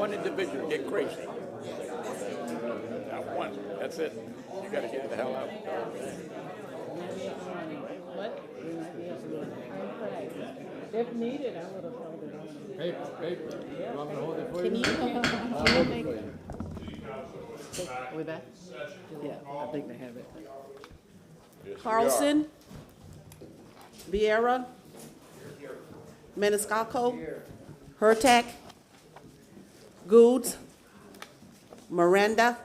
one individual get crazy. Not one. That's it. You got to get the hell out. What? If needed, I would have held it on. Paper. You want me to hold it for Can you? you make? Are we back? Yeah, I think they have it. Yes, we Carlson. Vieira. Maniscalco. Hurtak. Goods. Miranda.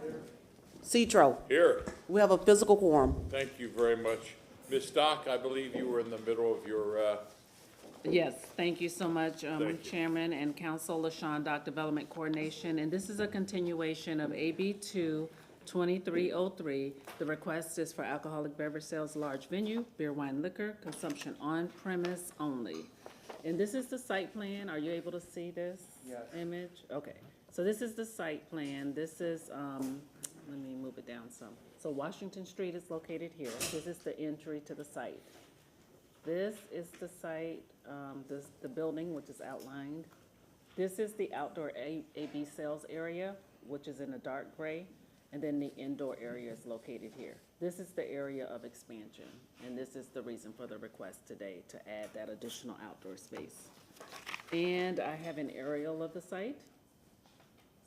Citro. Here. We have a physical quorum. Thank you very much. Ms. Stock, I believe you were in the middle of your, Yes, thank you so much, Thank you. Chairman and Council, LaShawn, Doc Development Coordination. And this is a continuation of AB 2303. The request is for alcoholic beverage sales, large venue, beer, wine, liquor, consumption on premise only. And this is the site plan. Are you able to see this image? Okay, so this is the site plan. This is, let me move it down some. So Washington Street is located here. This is the entry to the site. This is the site, the building, which is outlined. This is the outdoor AB sales area, which is in a dark gray, and then the indoor area is located here. This is the area of expansion, and this is the reason for the request today, to add that additional outdoor space. And I have an aerial of the site.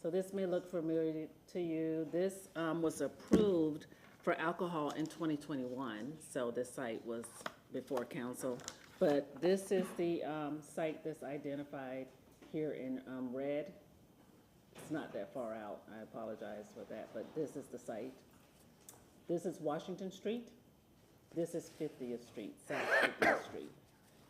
So this may look familiar to you. This was approved for alcohol in 2021, so this site was before council. But this is the site that's identified here in red. It's not that far out, I apologize for that, but this is the site. This is Washington Street. This is 50th Street, South 50th Street.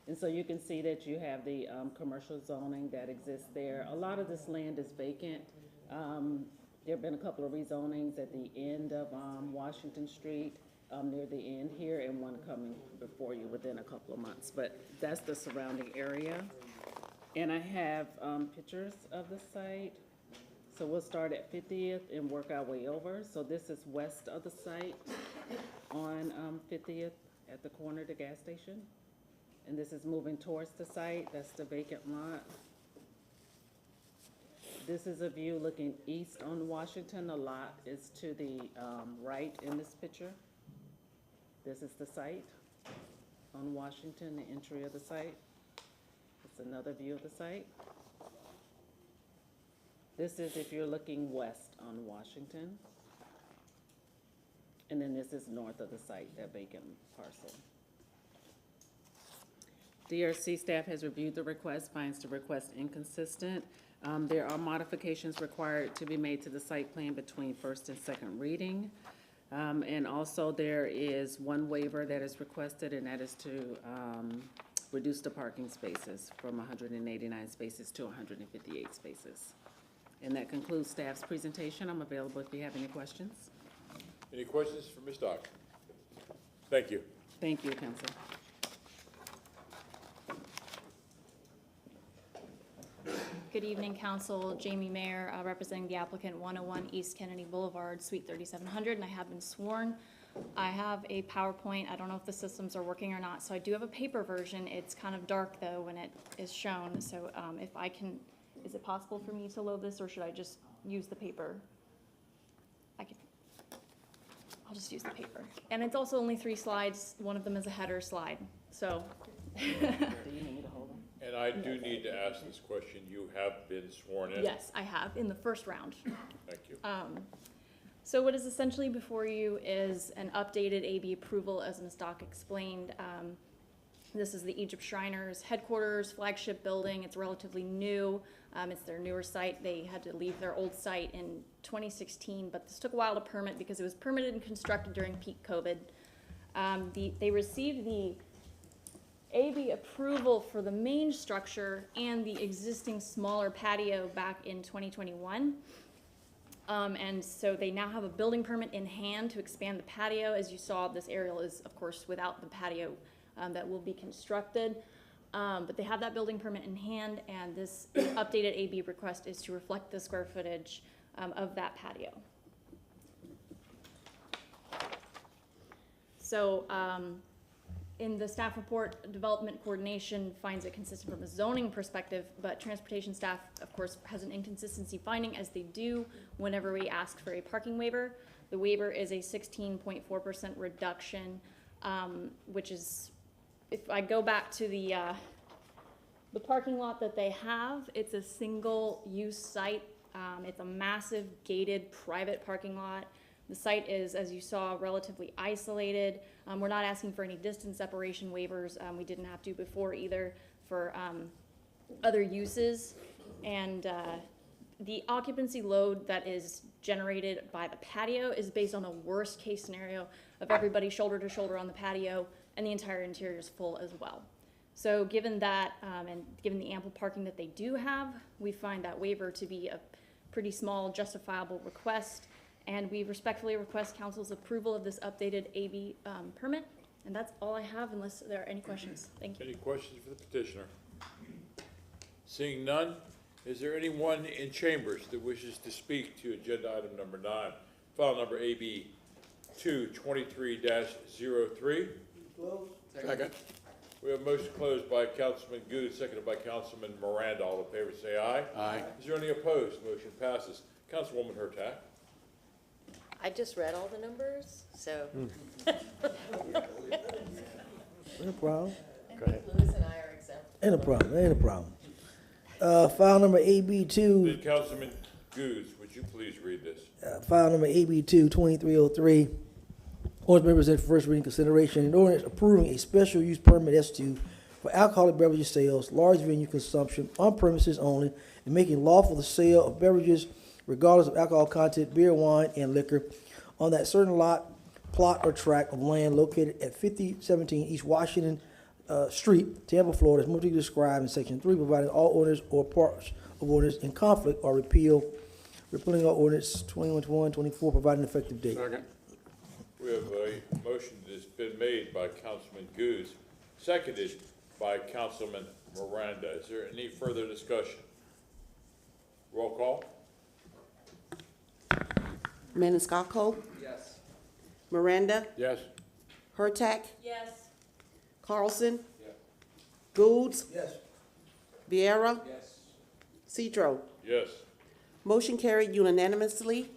And so you can see that you have the commercial zoning that exists there. A lot of this land is vacant. There have been a couple of rezonings at the end of Washington Street, near the end here, and one coming before you within a couple of months. But that's the surrounding area. And I have pictures of the site. So we'll start at 50th and work our way over. So this is west of the site on 50th at the corner of the gas station. And this is moving towards the site. That's the vacant lot. This is a view looking east on Washington. The lot is to the right in this picture. This is the site on Washington, the entry of the site. It's another view of the site. This is if you're looking west on Washington. And then this is north of the site, that vacant parcel. DRC staff has reviewed the request, finds the request inconsistent. There are modifications required to be made to the site plan between first and second reading. And also there is one waiver that is requested, and that is to reduce the parking spaces from 189 spaces to 158 spaces. And that concludes staff's presentation. I'm available if you have any questions. any questions for Ms. Stock? Thank you. Thank you, Council. Good evening, Council. Jamie Mayer, representing the applicant, 101 East Kennedy Boulevard, Suite 3700, and I have been sworn. I have a PowerPoint. I don't know if the systems are working or not, so I do have a paper version. It's kind of dark, though, when it is shown, so if I can, is it possible for me to load this, or should I just use the paper? I'll just use the paper. And it's also only 3 slides. One of them is a header slide, so. Do you need me to hold them? And I do need to ask this question. You have been sworn in? Yes, I have, in the first round. Thank you. So what is essentially before you is an updated AB approval, as Ms. Dock explained. This is the Egypt Shriners headquarters, flagship building. It's relatively new. It's their newer site. They had to leave their old site in 2016, but this took a while to permit because it was permitted and constructed during peak COVID. They received the AB approval for the main structure and the existing smaller patio back in 2021. And so they now have a building permit in hand to expand the patio. As you saw, this aerial is, of course, without the patio that will be constructed. But they have that building permit in hand, and this updated AB request is to reflect the square footage of that patio. So in the staff report, development coordination finds it consistent from a zoning perspective, but transportation staff, of course, has an inconsistency finding, as they do whenever we ask for a parking waiver. The waiver is a 16.4% reduction, which is, if I go back to the parking lot that they have, it's a single-use site. It's a massive gated private parking lot. The site is, as you saw, relatively isolated. We're not asking for any distance separation waivers. We didn't have to before either for other uses. And the occupancy load that is generated by the patio is based on a worst case scenario of everybody shoulder to shoulder on the patio, and the entire interior is full as well. So given that, and given the ample parking that they do have, we find that waiver to be a pretty small justifiable request, and we respectfully request council's approval of this updated AB permit. And that's all I have, unless there are any questions. Thank you. Any questions for the petitioner? Seeing none, is there anyone in chambers that wishes to speak to agenda item number 9, file number AB 223-03? Second. We have a motion closed by Councilman Good, seconded by Councilman Miranda. All in favor say aye. Aye. Is there any opposed? Motion passes. Councilwoman Hurtak. I just read all the numbers, so. Ain't a problem. I think Louis and I are exempt. Ain't a problem. Ain't a problem. File number AB2, Then Councilman Goose, would you please read this? file number AB2 2303. Ordinance represent first reading consideration and ordinance approving a special use permit S2 for alcoholic beverages sales, large venue consumption on premises only, and making lawful the sale of beverages regardless of alcohol content, beer, wine, and liquor on that certain lot, plot, or tract of land located at 5017 East Washington Street, Tampa, Florida, as more particularly described in section 3, providing all ordinance or parts of ordinance in conflict or repealing all ordinance 21-1-24, providing an effective date. Second. We have a motion that's been made by Councilman Goose, seconded by Councilman Miranda. Is there any further discussion? Roll call. Maniscalco. Yes. Miranda. Yes. Hurtak. Yes. Carlson. Goulds. Yes. Vieira. Citro. Yes. Motion carried unanimously.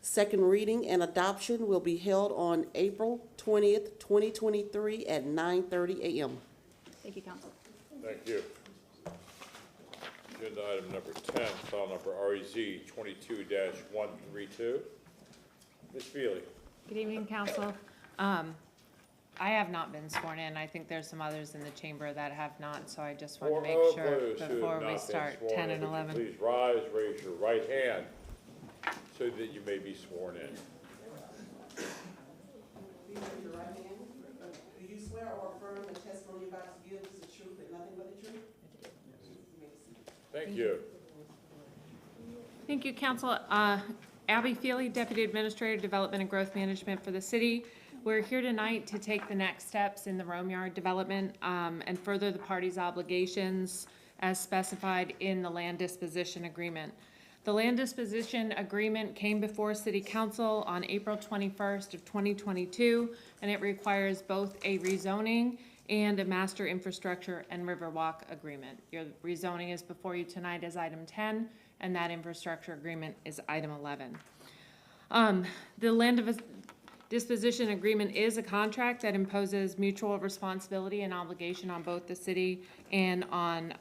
Second reading and adoption will be held on April 20th, 2023 at 9:30 a.m. Thank you, council. Thank you. Agenda item number 10, file number REZ 22-132. Ms. Feely. Good evening, council. I have not been sworn in. I think there's some others in the chamber that have not, so I just want to make For sure those who have before not we been start sworn 10 in, and would you 11. Please rise, raise your right hand so that you may be sworn in. Raise your right hand. Do you swear or affirm the testimony you're about to give is the truth and nothing but the truth? Thank you. Thank you, council. Abby Feely, Deputy Administrator, Development and Growth Management for the city. We're here tonight to take the next steps in the Rome Yard development and further the parties' obligations as specified in the land disposition agreement. The land disposition agreement came before City Council on April 21st of 2022, and it requires both a rezoning and a master infrastructure and Riverwalk agreement. Your rezoning is before you tonight as item 10, and that infrastructure agreement is item 11. The land disposition agreement is a contract that imposes mutual responsibility and obligation on both the city and on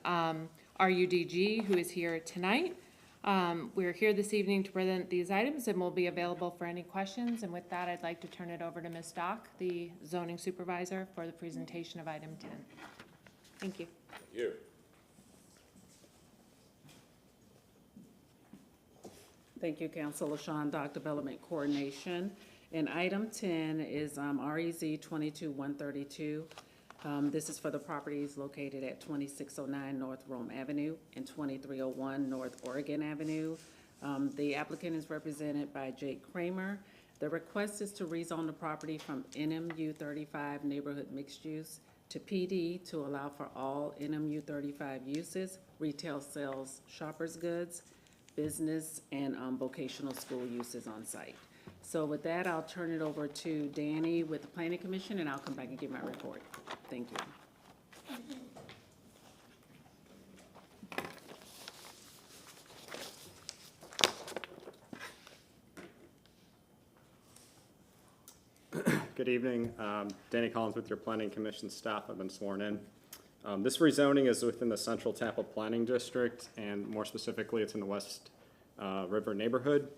RUDG, who is here tonight. We're here this evening to present these items and we'll be available for any questions. And with that, I'd like to turn it over to Ms. Dock, the zoning supervisor, for the presentation of item 10. Thank you. Thank you. Thank you, Council. LaShawn Dock, Development Coordination. And item 10 is REZ 22-132. This is for the properties located at 2609 North Rome Avenue and 2301 North Oregon Avenue. The applicant is represented by Jake Kramer. The request is to rezone the property from NMU 35 Neighborhood Mixed Use to PD to allow for all NMU 35 uses, retail sales, shoppers goods, business, and vocational school uses on site. So with that, I'll turn it over to Danny with the Planning Commission, and I'll come back and give my report. Thank you. Good evening. Danny Collins with your Planning Commission staff. I've been sworn in. This rezoning is within the Central Tampa Planning District, and more specifically, it's in the West River neighborhood.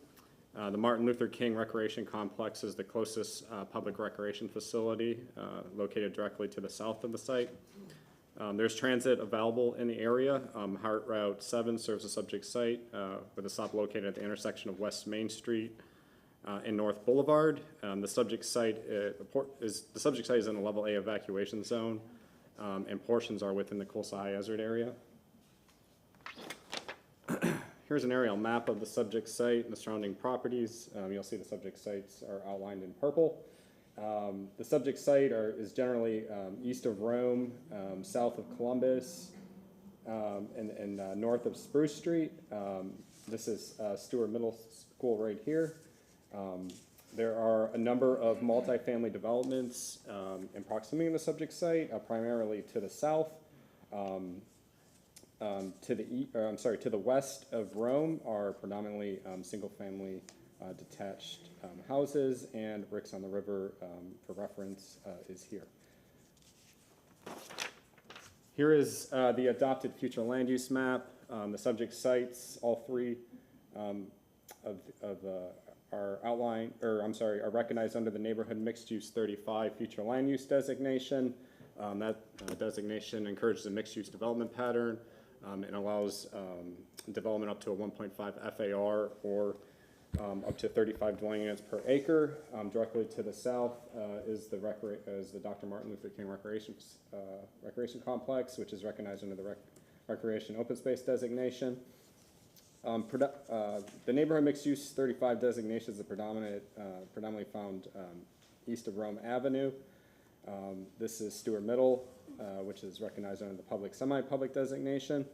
The Martin Luther King Recreation Complex is the closest public recreation facility located directly to the south of the site. There's transit available in the area. Hart Route 7 serves the subject site with a stop located at the intersection of West Main Street and North Boulevard. The subject site is in a Level A evacuation zone, and portions are within the Coastal High Hazard area. Here's an aerial map of the subject site and the surrounding properties. You'll see the subject sites are outlined in purple. The subject site is generally east of Rome, south of Columbus, and north of Spruce Street. This is Stewart Middle School right here. There are a number of multifamily developments in proximity to the subject site, primarily to the south. To the west of Rome are predominantly single-family detached houses, and Ricks on the River, for reference, is here. Here is the adopted future land use map. The subject sites, all three are recognized under the Neighborhood Mixed Use 35 future land use designation. That designation encourages a mixed use development pattern and allows development up to a 1.5 FAR or up to 35 dwelling units per acre. Directly to the south is the Dr. Martin Luther King Recreation Complex, which is recognized under the Recreation Open Space designation. The Neighborhood Mixed Use 35 designation is predominantly found east of Rome Avenue. This is Stewart Middle, which is recognized under the public semi-public designation.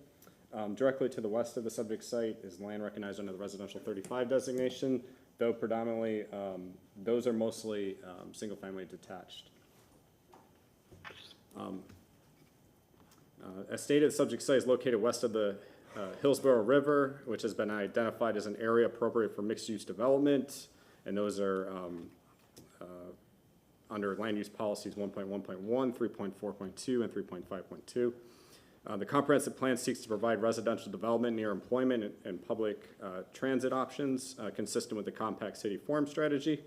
Directly to the west of the subject site is land recognized under the residential 35 designation, though predominantly those are mostly single-family detached. As stated, the subject site is located west of the Hillsborough River, which has been identified as an area appropriate for mixed-use development, and those are under land use policies 1.1.1, 3.4.2, and 3.5.2. The comprehensive plan seeks to provide residential development near employment and public transit options consistent with the compact city form strategy.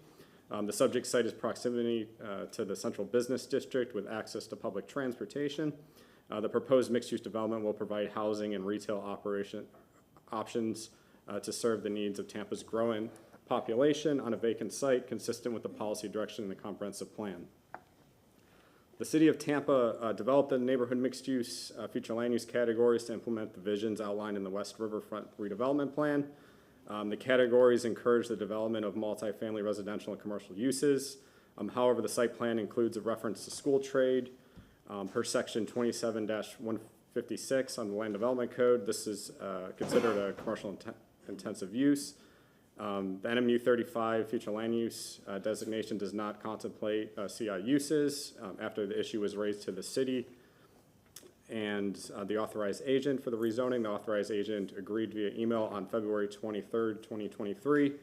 The subject site is proximity to the central business district with access to public transportation. The proposed mixed-use development will provide housing and retail operation options to serve the needs of Tampa's growing population on a vacant site consistent with the policy direction in the comprehensive plan. The City of Tampa developed the neighborhood mixed-use future land use categories to implement the visions outlined in the West Riverfront redevelopment plan. The categories encourage the development of multifamily residential and commercial uses. However, the site plan includes a reference to school trade per section 27-156 on the Land Development Code. This is considered a commercial intensive use. The NMU 35 future land use designation does not contemplate CI uses. After the issue was raised to the city and the authorized agent for the rezoning, the authorized agent agreed via email on February 23rd, 2023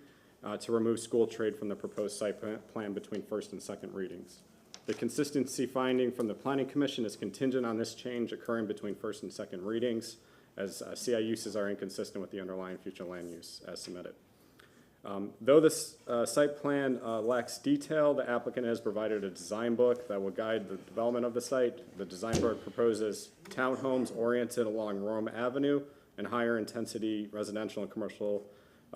to remove school trade from the proposed site plan between first and second readings. The consistency finding from the Planning Commission is contingent on this change occurring between first and second readings, as CI uses are inconsistent with the underlying future land use as submitted. Though this site plan lacks detail, the applicant has provided a design book that will guide the development of the site. The design book proposes townhomes oriented along Rome Avenue and higher intensity residential and commercial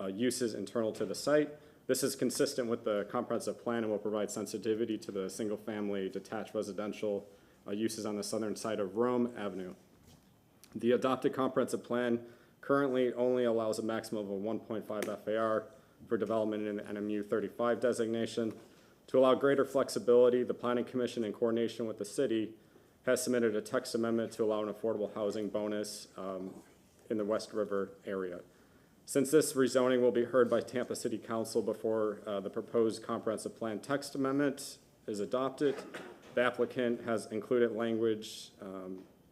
uses internal to the site. This is consistent with the comprehensive plan and will provide sensitivity to the single-family detached residential uses on the southern side of Rome Avenue. The adopted comprehensive plan currently only allows a maximum of a 1.5 FAR for development in the NMU 35 designation. To allow greater flexibility, the Planning Commission, in coordination with the city, has submitted a text amendment to allow an affordable housing bonus in the West River area. Since this rezoning will be heard by Tampa City Council before the proposed comprehensive plan text amendment is adopted, the applicant has included language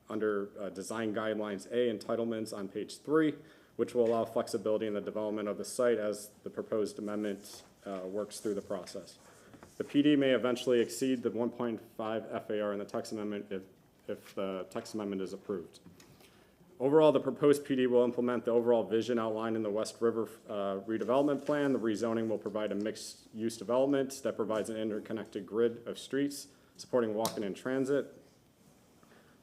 under Design Guidelines A entitlements on page 3, which will allow flexibility in the development of the site as the proposed amendment works through the process. The PD may eventually exceed the 1.5 FAR in the text amendment if the text amendment is approved. Overall, the proposed PD will implement the overall vision outlined in the West River redevelopment plan. The rezoning will provide a mixed-use development that provides an interconnected grid of streets supporting walking and transit.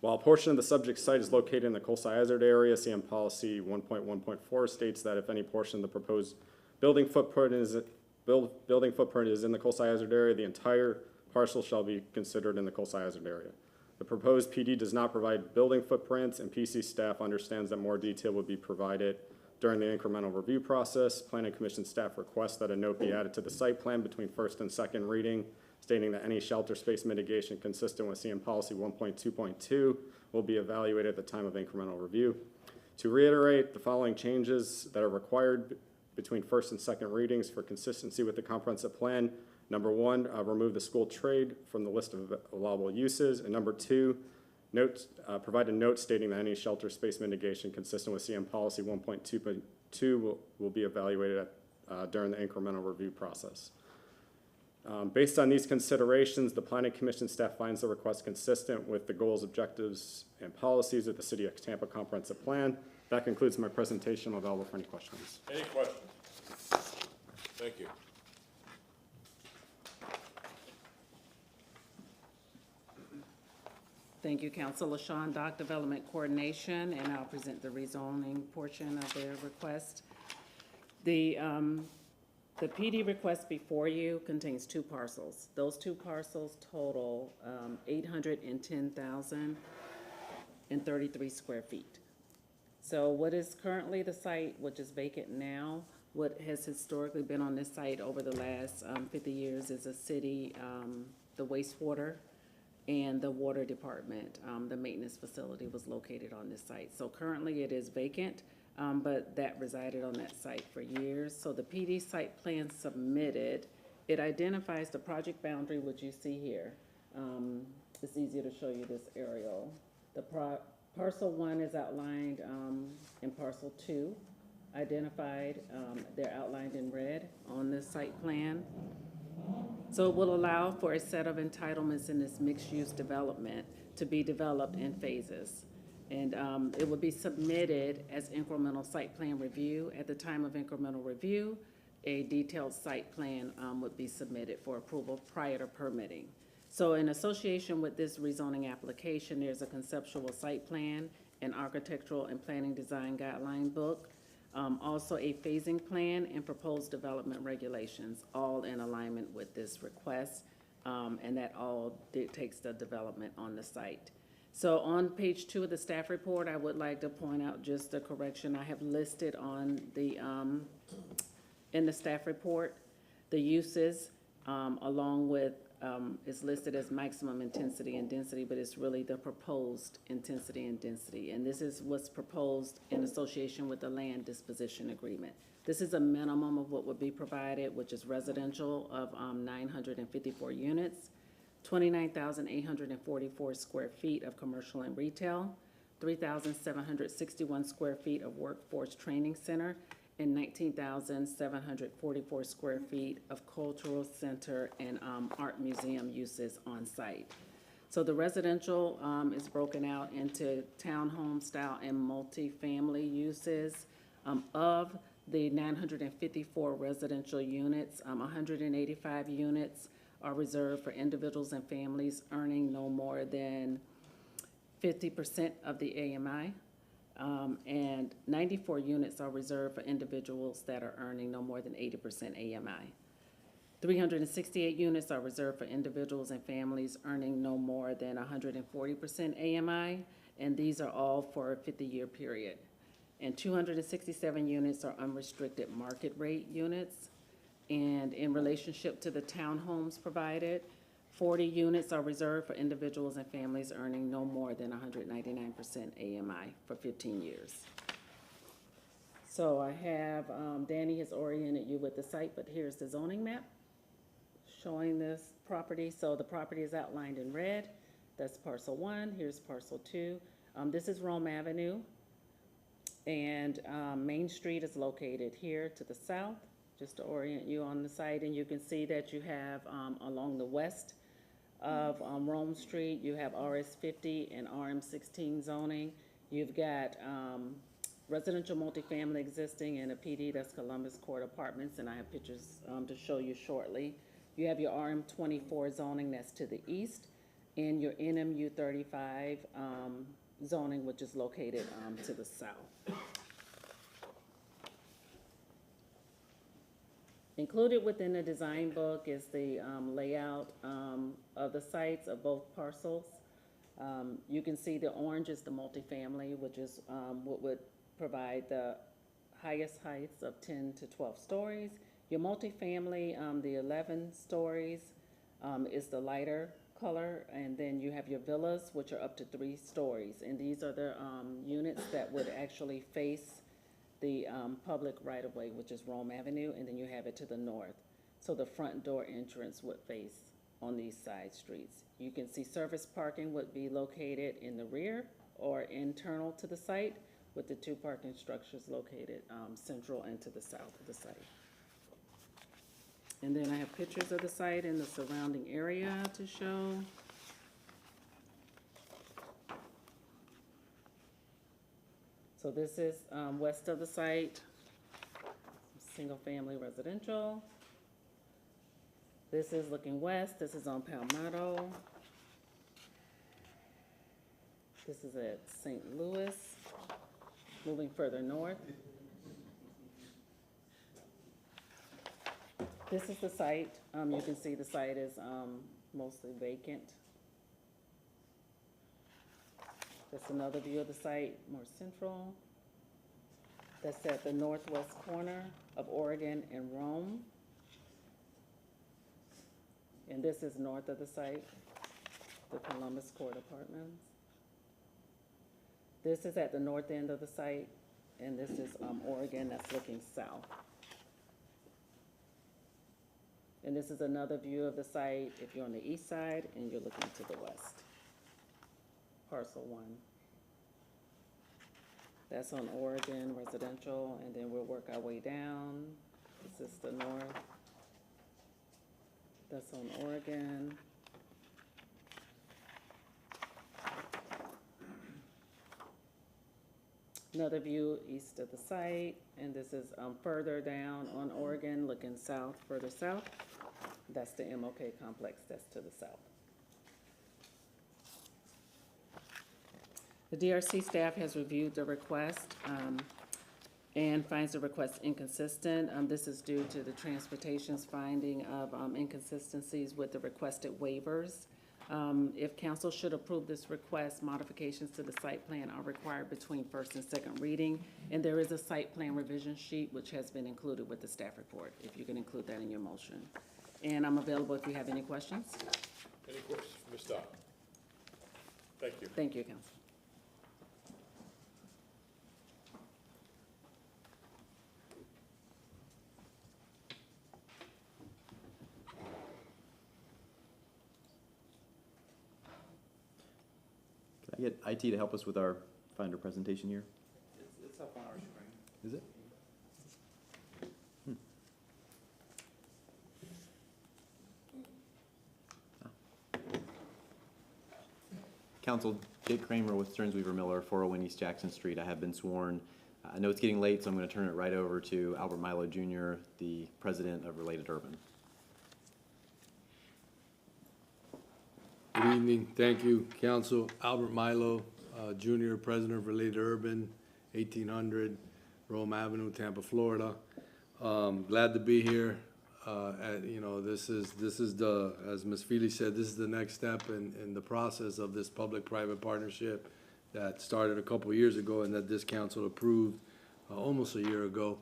While a portion of the subject site is located in the coastal hazard area, CM policy 1.1.4 states that if any portion of the proposed building footprint is in the coastal hazard area, the entire parcel shall be considered in the coastal hazard area. The proposed PD does not provide building footprints, and PC staff understands that more detail would be provided during the incremental review process. Planning Commission staff requests that a note be added to the site plan between first and second reading, stating that any shelter space mitigation consistent with CM policy 1.2.2 will be evaluated at the time of incremental review. To reiterate, the following changes that are required between first and second readings for consistency with the comprehensive plan. Number 1, remove the school trade from the list of allowable uses. And number 2, provide a note stating that any shelter space mitigation consistent with CM policy 1.2.2 will be evaluated during the incremental review process. Based on these considerations, the Planning Commission staff finds the request consistent with the goals, objectives, and policies of the City of Tampa Comprehensive Plan. That concludes my presentation. I'm available for any questions. Any questions? Thank you. Thank you, Councilor Sean Dock, Development Coordination, and I'll present the rezoning portion of their request. The PD request before you contains 2 parcels. Those 2 parcels total 810,033 square feet. So what is currently the site, which is vacant now, what has historically been on this site over the last 50 years is a city, the wastewater and the water department. The maintenance facility was located on this site. So currently it is vacant, but that resided on that site for years. So the PD site plan submitted, it identifies the project boundary, which you see here. It's easier to show you this aerial. The parcel 1 is outlined in parcel 2, identified, they're outlined in red on this site plan. So it will allow for a set of entitlements in this mixed-use development to be developed in phases. And it will be submitted as incremental site plan review. At the time of incremental review, a detailed site plan would be submitted for approval prior to permitting. So in association with this rezoning application, there's a conceptual site plan, an architectural and planning design guideline book, also a phasing plan and proposed development regulations, all in alignment with this request, and that all dictates the development on the site. So on page 2 of the staff report, I would like to point out just a correction I have listed on the, in the staff report, the uses, along with, is listed as maximum intensity and density, but it's really the proposed intensity and density. And this is what's proposed in association with the land disposition agreement. This is a minimum of what would be provided, which is residential of 954 units, 29,844 square feet of commercial and retail, 3,761 square feet of workforce training center, and 19,744 square feet of cultural center and art museum uses on site. So the residential is broken out into townhome style and multifamily uses. Of the 954 residential units, 185 units are reserved for individuals and families earning no more than 50% of the AMI. And 94 units are reserved for individuals that are earning no more than 80% AMI. 368 units are reserved for individuals and families earning no more than 140% AMI, and these are all for a 50-year period. And 267 units are unrestricted market rate units. And in relationship to the townhomes provided, 40 units are reserved for individuals and families earning no more than 199% AMI for 15 years. So I have, Danny has oriented you with the site, but here's the zoning map showing this property. So the property is outlined in red. That's parcel 1, here's parcel 2. This is Rome Avenue. And Main Street is located here to the south, just to orient you on the site. And you can see that you have along the west of Rome Street, you have RS50 and RM16 zoning. You've got residential multifamily existing and a PD, that's Columbus Court Apartments, and I have pictures to show you shortly. You have your RM24 zoning that's to the east, and your NMU 35 zoning, which is located to the south. Included within the design book is the layout of the sites of both parcels. You can see the orange is the multifamily, which is what would provide the highest heights of 10 to 12 stories. Your multifamily, the 11 stories, is the lighter color, and then you have your villas, which are up to 3 stories. And these are the units that would actually face the public right-of-way, which is Rome Avenue, and then you have it to the north. So the front door entrance would face on these side streets. You can see service parking would be located in the rear or internal to the site, with the 2 parking structures located central and to the south of the site. And then I have pictures of the site and the surrounding area to show. So this is west of the site, single-family residential. This is looking west. This is on Palmetto. This is at St. Louis. Moving further north. This is the site. You can see the site is mostly vacant. That's another view of the site, more central. That's at the northwest corner of Oregon and Rome. And this is north of the site, the Columbus Court Apartments. This is at the north end of the site, and this is Oregon, that's looking south. And this is another view of the site if you're on the east side and you're looking to the west. Parcel 1. That's on Oregon residential, and then we'll work our way down. This is the north. That's on Oregon. Another view east of the site, and this is further down on Oregon, looking south, further south. That's the MLK complex, that's to the south. The DRC staff has reviewed the request and finds the request inconsistent. This is due to the transportation's finding of inconsistencies with the requested waivers. If council should approve this request, modifications to the site plan are required between first and second reading. And there is a site plan revision sheet which has been included with the staff report, if you can include that in your motion. And I'm available if you have any questions. Any questions, Ms. Dodd? Thank you. Thank you, council. Can I get IT to help us with our Finder presentation here? It's up on our screen. Is it? Council, Jake Kramer with Stearns Weaver Miller, 401 East Jackson Street. I have been sworn. I know it's getting late, so I'm going to turn it right over to Albert Milo Jr., the president of Related Urban. Good evening. Thank you, Council. Albert Milo, Jr., President of Related Urban, 1800 Rome Avenue, Tampa, Florida. Glad to be here. This is the, as Ms. Feely said, this is the next step in the process of this public-private partnership that started a couple of years ago and that this council approved almost a year ago.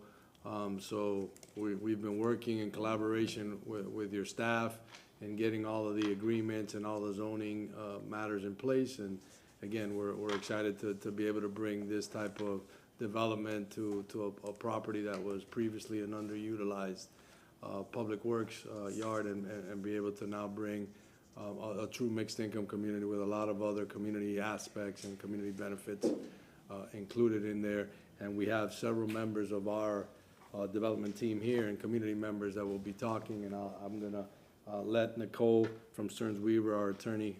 So we've been working in collaboration with your staff and getting all of the agreements and all the zoning matters in place. And again, we're excited to be able to bring this type of development to a property that was previously an underutilized public works yard, and be able to now bring a true mixed income community with a lot of other community aspects and community benefits included in there. And we have several members of our development team here and community members that will be talking, and I'm gonna let Nicole from Stearns Weaver, our attorney,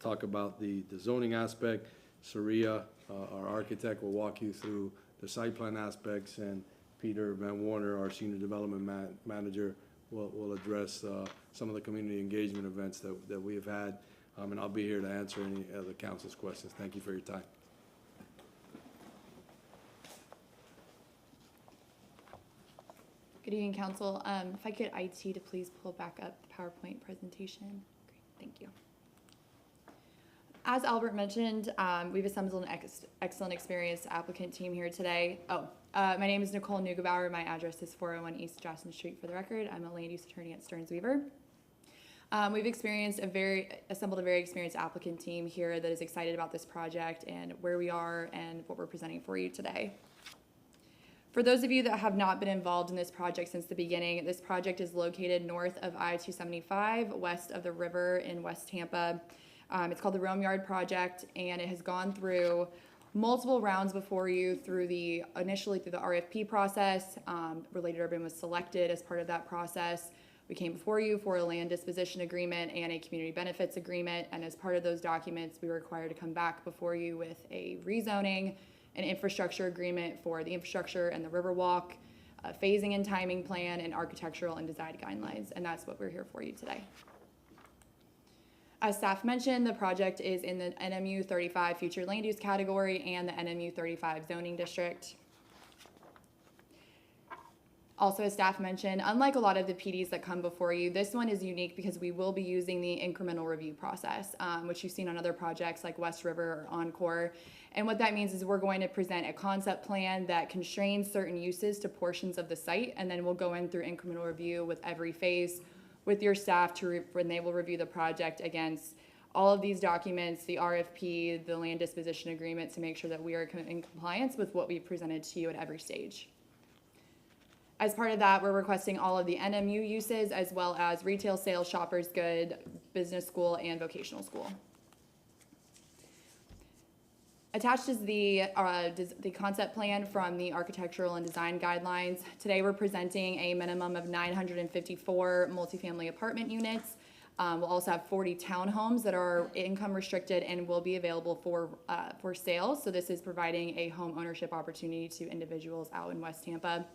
talk about the zoning aspect. Saria, our architect, will walk you through the site plan aspects, and Peter Van Warner, our senior development manager, will address some of the community engagement events that we have had. And I'll be here to answer any of the council's questions. Thank you for your time. Good evening, Council. If I could get IT to please pull back up the PowerPoint presentation. Great, thank you. As Albert mentioned, we've assembled an excellent experienced applicant team here today. My name is Nicole Neugebauer. My address is 401 East Jackson Street for the record. I'm a land use attorney at Stearns Weaver. We've assembled a very experienced applicant team here that is excited about this project and where we are and what we're presenting for you today. For those of you that have not been involved in this project since the beginning, this project is located north of I-275, west of the river in West Tampa. It's called the Rome Yard Project, and it has gone through multiple rounds before you initially through the RFP process. Related Urban was selected as part of that process. We came before you for a land disposition agreement and a community benefits agreement, and as part of those documents, we were required to come back before you with a rezoning, an infrastructure agreement for the infrastructure and the Riverwalk, a phasing and timing plan, and architectural and design guidelines, and that's what we're here for you today. As staff mentioned, the project is in the NMU 35 future land use category and the NMU 35 zoning district. Also, as staff mentioned, unlike a lot of the PDs that come before you, this one is unique because we will be using the incremental review process, which you've seen on other projects like West River or Encore. And what that means is we're going to present a concept plan that constrains certain uses to portions of the site, and then we'll go in through incremental review with every phase with your staff when they will review the project against all of these documents, the RFP, the land disposition agreement, to make sure that we are in compliance with what we've presented to you at every stage. As part of that, we're requesting all of the NMU uses as well as retail sales, shoppers good, business school, and vocational school. Attached is the concept plan from the architectural and design guidelines. Today we're presenting a minimum of 954 multifamily apartment units. We'll also have 40 townhomes that are income restricted and will be available for sale. So this is providing a home ownership opportunity to individuals out in West Tampa.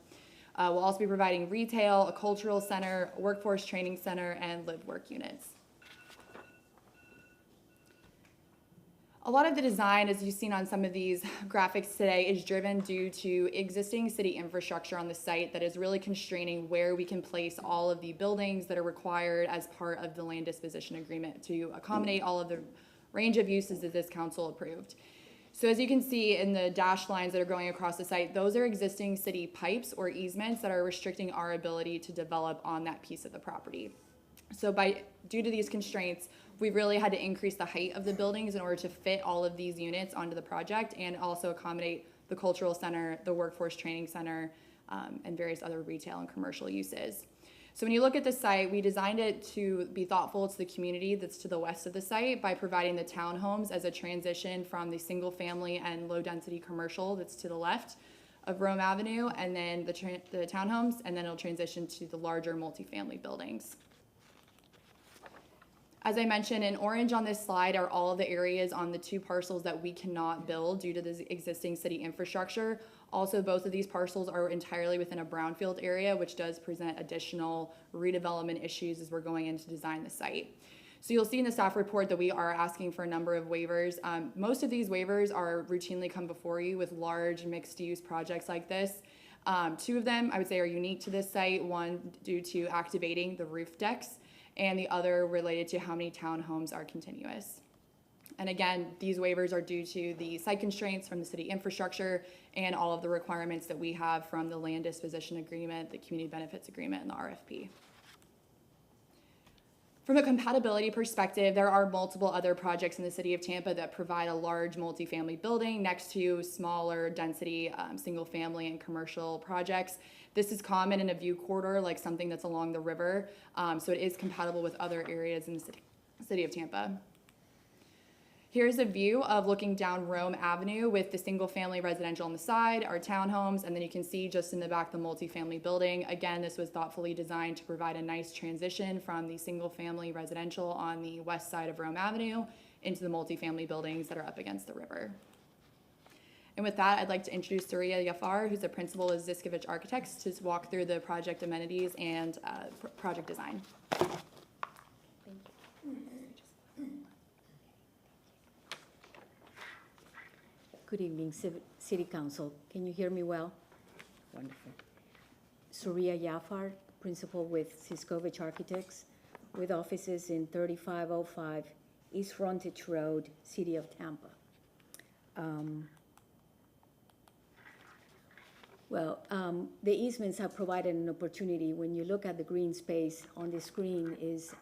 We'll also be providing retail, a cultural center, a workforce training center, and live work units. A lot of the design, as you've seen on some of these graphics today, is driven due to existing city infrastructure on the site that is really constraining where we can place all of the buildings that are required as part of the land disposition agreement to accommodate all of the range of uses that this council approved. So as you can see in the dashed lines that are going across the site, those are existing city pipes or easements that are restricting our ability to develop on that piece of the property. So due to these constraints, we've really had to increase the height of the buildings in order to fit all of these units onto the project and also accommodate the cultural center, the workforce training center, and various other retail and commercial uses. So when you look at the site, we designed it to be thoughtful to the community that's to the west of the site by providing the townhomes as a transition from the single family and low density commercial that's to the left of Rome Avenue, and then the townhomes, and then it'll transition to the larger multifamily buildings. As I mentioned, in orange on this slide are all of the areas on the two parcels that we cannot build due to the existing city infrastructure. Also, both of these parcels are entirely within a brownfield area, which does present additional redevelopment issues as we're going in to design the site. So you'll see in the staff report that we are asking for a number of waivers. Most of these waivers are routinely come before you with large mixed-use projects like this. Two of them, I would say, are unique to this site, one due to activating the roof decks, and the other related to how many townhomes are continuous. And again, these waivers are due to the site constraints from the city infrastructure and all of the requirements that we have from the land disposition agreement, the community benefits agreement, and the RFP. From a compatibility perspective, there are multiple other projects in the city of Tampa that provide a large multifamily building next to smaller density single family and commercial projects. This is common in a view corridor, like something that's along the river, so it is compatible with other areas in the city of Tampa. Here's a view of looking down Rome Avenue with the single family residential on the side, our townhomes, and then you can see just in the back the multifamily building. Again, this was thoughtfully designed to provide a nice transition from the single family residential on the west side of Rome Avenue into the multifamily buildings that are up against the river. And with that, I'd like to introduce Surya Yafar, who's the principal of Ziskovich Architects, to walk through the project amenities and project design. Good evening, City Council. Can you hear me well? Wonderful. Surya Yafar, principal with Ziskovich Architects, with offices in 3505 East Frontage Road, City of Tampa. The easements have provided an opportunity. When you look at the green space on the screen is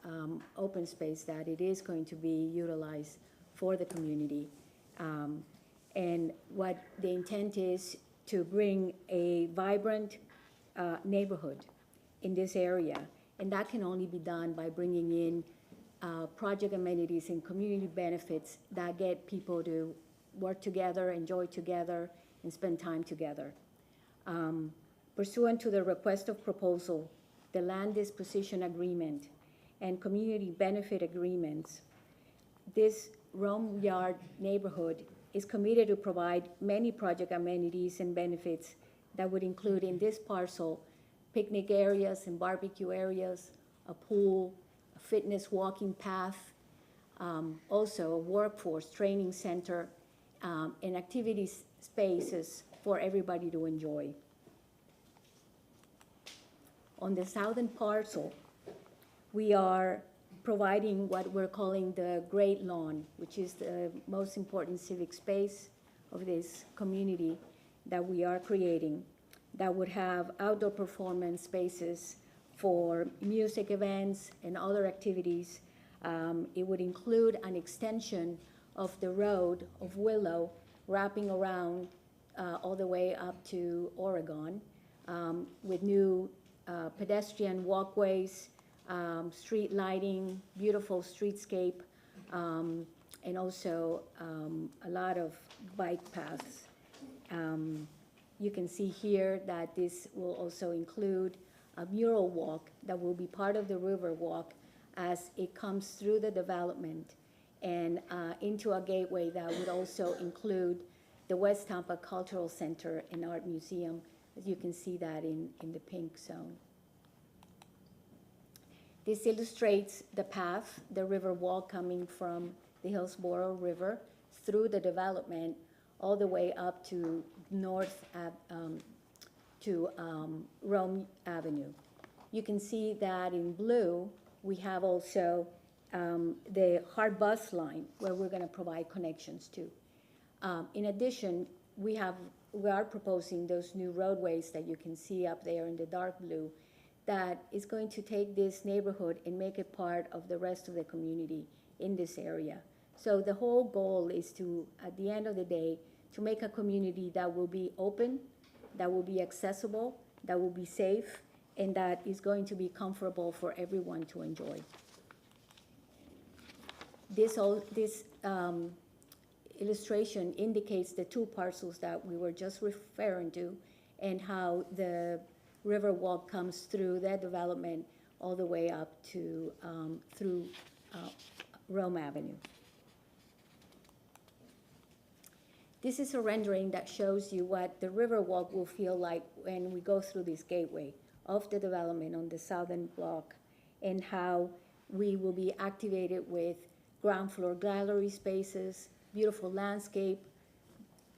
open space that it is going to be utilized for the community. And what the intent is to bring a vibrant neighborhood in this area. And that can only be done by bringing in project amenities and community benefits that get people to work together, enjoy together, and spend time together. Pursuant to the request of proposal, the land disposition agreement, and community benefit agreements, this Rome Yard neighborhood is committed to provide many project amenities and benefits that would include in this parcel picnic areas and barbecue areas, a pool, a fitness walking path, also a workforce training center, and activity spaces for everybody to enjoy. On the southern parcel, we are providing what we're calling the Great Lawn, which is the most important civic space of this community that we are creating, that would have outdoor performance spaces for music events and other activities. It would include an extension of the road of Willow wrapping around all the way up to Oregon with new pedestrian walkways, street lighting, beautiful streetscape, and also a lot of bike paths. You can see here that this will also include a mural walk that will be part of the river walk as it comes through the development and into a gateway that would also include the West Tampa Cultural Center and Art Museum, as you can see that in the pink zone. This illustrates the path, the river walk coming from the Hillsborough River through the development all the way up to north to Rome Avenue. You can see that in blue, we have also the hard bus line where we're going to provide connections to. In addition, we are proposing those new roadways that you can see up there in the dark blue that is going to take this neighborhood and make it part of the rest of the community in this area. So the whole goal is to, at the end of the day, to make a community that will be open, that will be accessible, that will be safe, and that is going to be comfortable for everyone to enjoy. This illustration indicates the two parcels that we were just referring to and how the river walk comes through that development all the way up to through Rome Avenue. This is a rendering that shows you what the river walk will feel like when we go through this gateway of the development on the southern block, and how we will be activated with ground floor gallery spaces, beautiful landscape,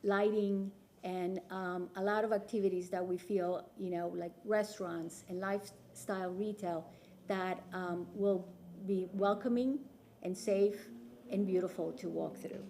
lighting, and a lot of activities that we feel, like restaurants and lifestyle retail that will be welcoming and safe and beautiful to walk through.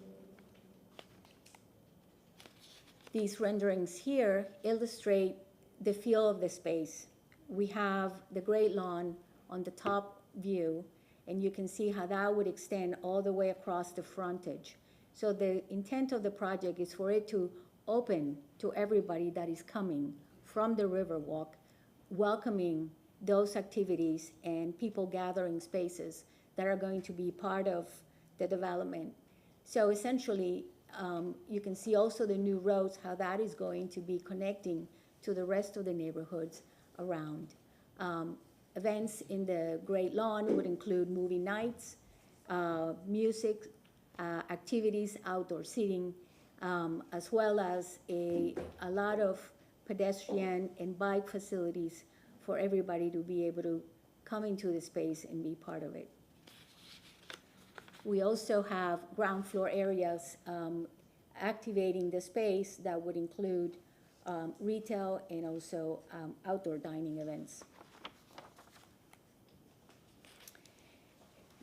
These renderings here illustrate the feel of the space. We have the Great Lawn on the top view, And you can see how that would extend all the way across the frontage. So the intent of the project is for it to open to everybody that is coming from the Riverwalk, welcoming those activities and people gathering spaces that are going to be part of the development. So essentially, you can see also the new roads, how that is going to be connecting to the rest of the neighborhoods around. Events in the Great Lawn would include movie nights, music, activities, outdoor seating, as well as a lot of pedestrian and bike facilities for everybody to be able to come into the space and be part of it. We also have ground floor areas activating the space that would include retail and also outdoor dining events.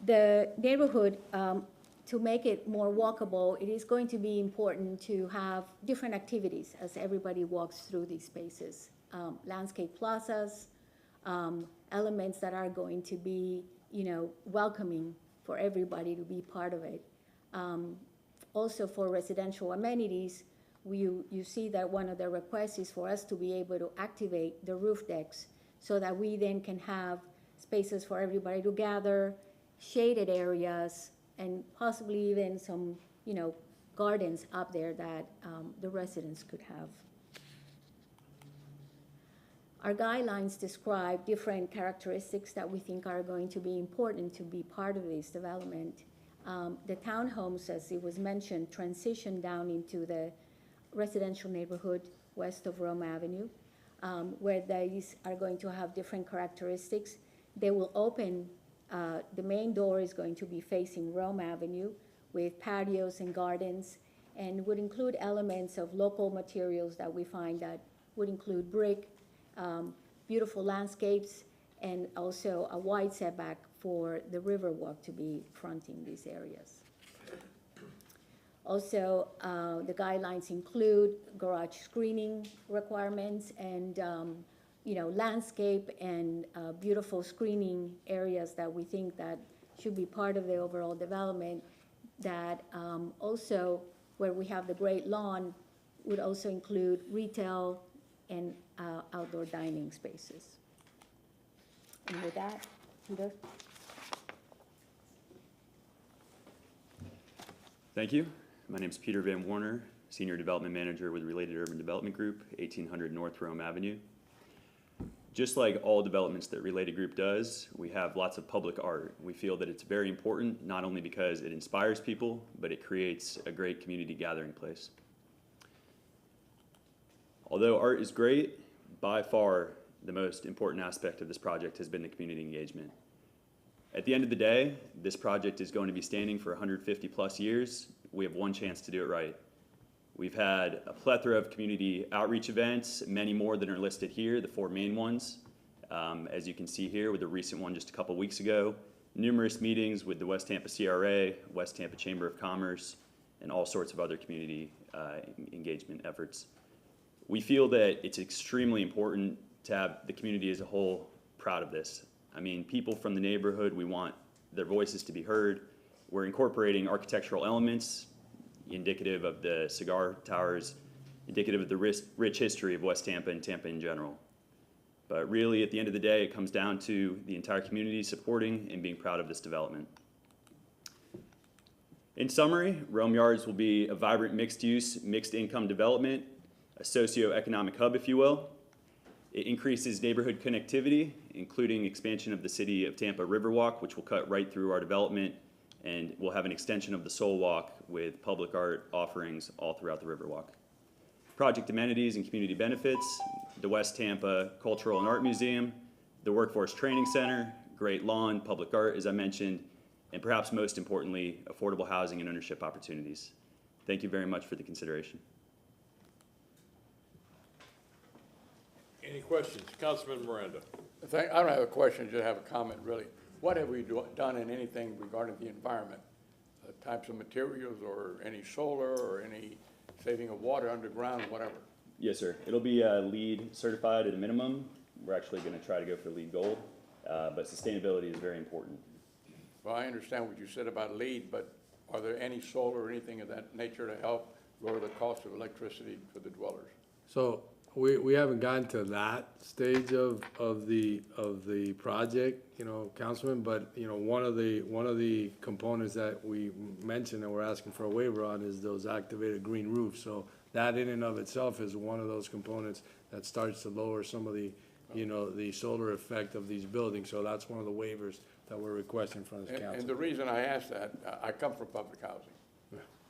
The neighborhood, to make it more walkable, it is going to be important to have different activities as everybody walks through these spaces. Landscape plazas, elements that are going to be, welcoming for everybody to be part of it. Also for residential amenities, you see that one of the requests is for us to be able to activate the roof decks so that we then can have spaces for everybody to gather, shaded areas, and possibly even some, gardens up there that the residents could have. Our guidelines describe different characteristics that we think are going to be important to be part of this development. The townhomes, as it was mentioned, transition down into the residential neighborhood west of Rome Avenue, where these are going to have different characteristics. They will open, the main door is going to be facing Rome Avenue with patios and gardens, and would include elements of local materials that we find that would include brick, beautiful landscapes, and also a wide setback for the Riverwalk to be fronting these areas. Also, the guidelines include garage screening requirements and landscape and beautiful screening areas that we think that should be part of the overall development. That also, where we have the Great Lawn, would also include retail and outdoor dining spaces. And with that, Peter. Thank you. My name is Peter Van Warner, Senior Development Manager with Related Urban Development Group, 1800 North Rome Avenue. Just like all developments that Related Group does, we have lots of public art. We feel that it's very important, not only because it inspires people, but it creates a great community gathering place. Although art is great, by far the most important aspect of this project has been the community engagement. At the end of the day, this project is going to be standing for 150 plus years. We have one chance to do it right. We've had a plethora of community outreach events, many more than are listed here, the four main ones. As you can see here with the recent one just a couple weeks ago, numerous meetings with the West Tampa CRA, West Tampa Chamber of Commerce, and all sorts of other community engagement efforts. We feel that it's extremely important to have the community as a whole proud of this. I mean, people from the neighborhood, we want their voices to be heard. We're incorporating architectural elements indicative of the cigar towers, indicative of the rich history of West Tampa and Tampa in general. But really, at the end of the day, it comes down to the entire community supporting and being proud of this development. In summary, Rome Yards will be a vibrant mixed-use, mixed-income development, a socio-economic hub, if you will. It increases neighborhood connectivity, including expansion of the City of Tampa Riverwalk, which will cut right through our development, and we'll have an extension of the Soul Walk with public art offerings all throughout the Riverwalk. Project amenities and community benefits, the West Tampa Cultural and Art Museum, the Workforce Training Center, Great Lawn, public art, as I mentioned, and perhaps most importantly, affordable housing and ownership opportunities. Thank you very much for the consideration. Any questions? Councilman Miranda. I don't have a question, just have a comment, really. What have we done in anything regarding the environment? Types of materials or any solar or any saving of water underground, whatever? Yes, sir. It'll be LEED certified at a minimum. We're actually going to try to go for LEED Gold, but sustainability is very important. Well, I understand what you said about lead, but are there any solar or anything of that nature to help lower the cost of electricity for the dwellers? So we haven't gotten to that stage of the project, you know, Councilman, but, you know, one of the components that we mentioned that we're asking for a waiver on is those activated green roofs. So that in and of itself is one of those components that starts to lower some of the, you know, the solar effect of these buildings. So that's one of the waivers that we're requesting from this council. And the reason I ask that, I come from public housing.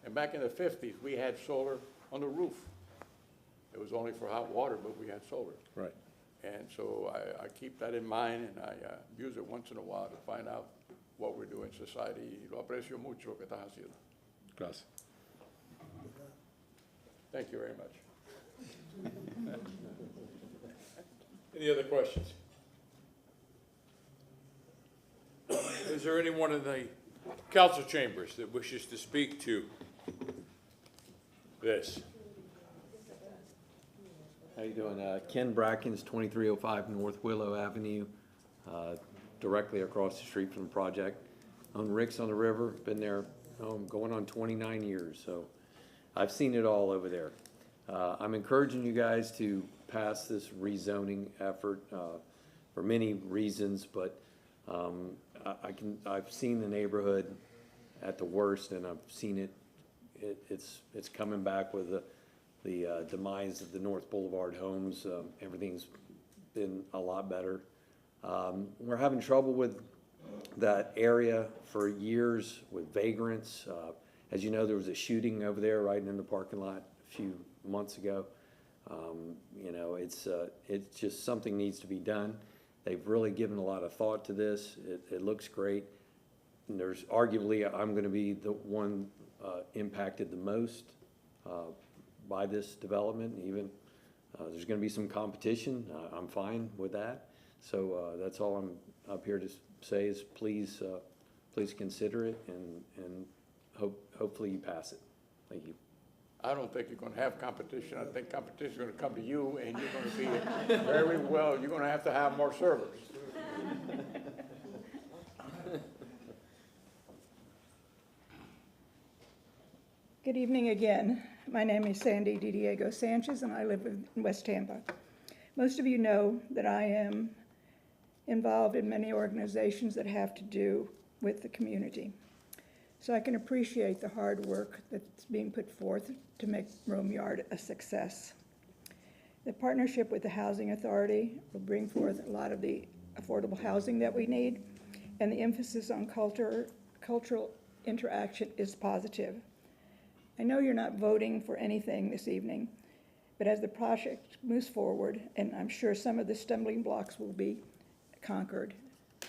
And back in the 50s, we had solar on the roof. It was only for hot water, but we had solar. Right. And so I keep that in mind, and I use it once in a while to find out what we're doing in society. Lo aprecio mucho que estás haciendo. Gracias. Thank you very much. Any other questions? Is there anyone in the council chambers that wishes to speak to this? How you doing? Ken Brackens, 2305 North Willow Avenue, directly across the street from the project. Own Rick's on the River, been there going on 29 years, so I've seen it all over there. I'm encouraging you guys to pass this rezoning effort for many reasons, but I've seen the neighborhood at the worst, and I've seen it's coming back with the demise of the North Boulevard homes. Everything's been a lot better. We're having trouble with that area for years with vagrants. As you know, there was a shooting over there right in the parking lot a few months ago. You know, it's just something needs to be done. They've really given a lot of thought to this. It looks great. And there's arguably, I'm going to be the one impacted the most by this development. Even there's going to be some competition. I'm fine with that. So that's all I'm up here to say is please consider it and hopefully you pass it. Thank you. I don't think you're going to have competition. I think competition is going to come to you, and you're going to be very well. You're going to have more servers. Good evening again. My name is Sandy Diego Sanchez, and I live in West Tampa. Most of you know that I am involved in many organizations that have to do with the community. So I can appreciate the hard work that's being put forth to make Rome Yard a success. The partnership with the Housing Authority will bring forth a lot of the affordable housing that we need, and the emphasis on cultural interaction is positive. I know you're not voting for anything this evening, but as the project moves forward, and I'm sure some of the stumbling blocks will be conquered,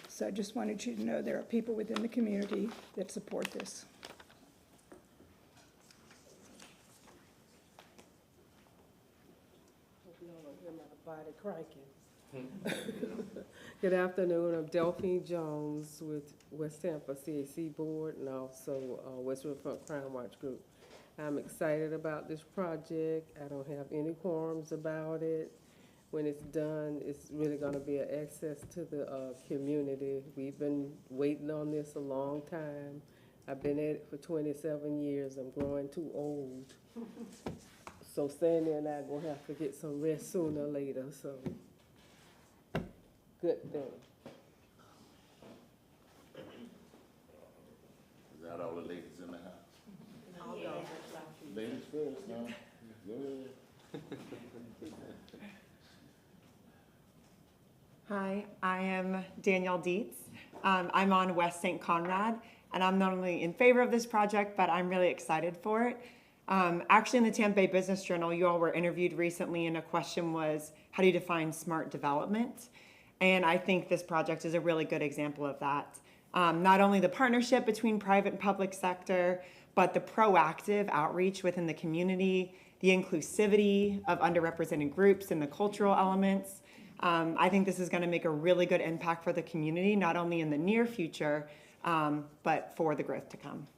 so I just wanted you to know there are people within the community that support this. Hope y'all don't hear my body cranking. Good afternoon, I'm Delphine Jones with West Tampa CAC Board and also West Riverfront Crime Watch Group. I'm excited about this project. I don't have any qualms about it. When it's done, it's really going to be an access to the community. We've been waiting on this a long time. I've been at it for 27 years. I'm growing too old. So Sandy and I are going to have to get some rest sooner or later, so good thing. Is that all the ladies in the house? Yeah. Ladies first, now. Go ahead. Hi, I am Danielle Dietz. I'm on West St. Conrad, and I'm not only in favor of this project, but I'm really excited for it. Actually, in the Tampa Bay Business Journal, you all were interviewed recently, and a question was, how do you define smart development? And I think this project is a really good example of that. Not only the partnership between private and public sector, but the proactive outreach within the community, the inclusivity of underrepresented groups and the cultural elements. I think this is going to make a really good impact for the community, not only in the near future, but for the growth to come.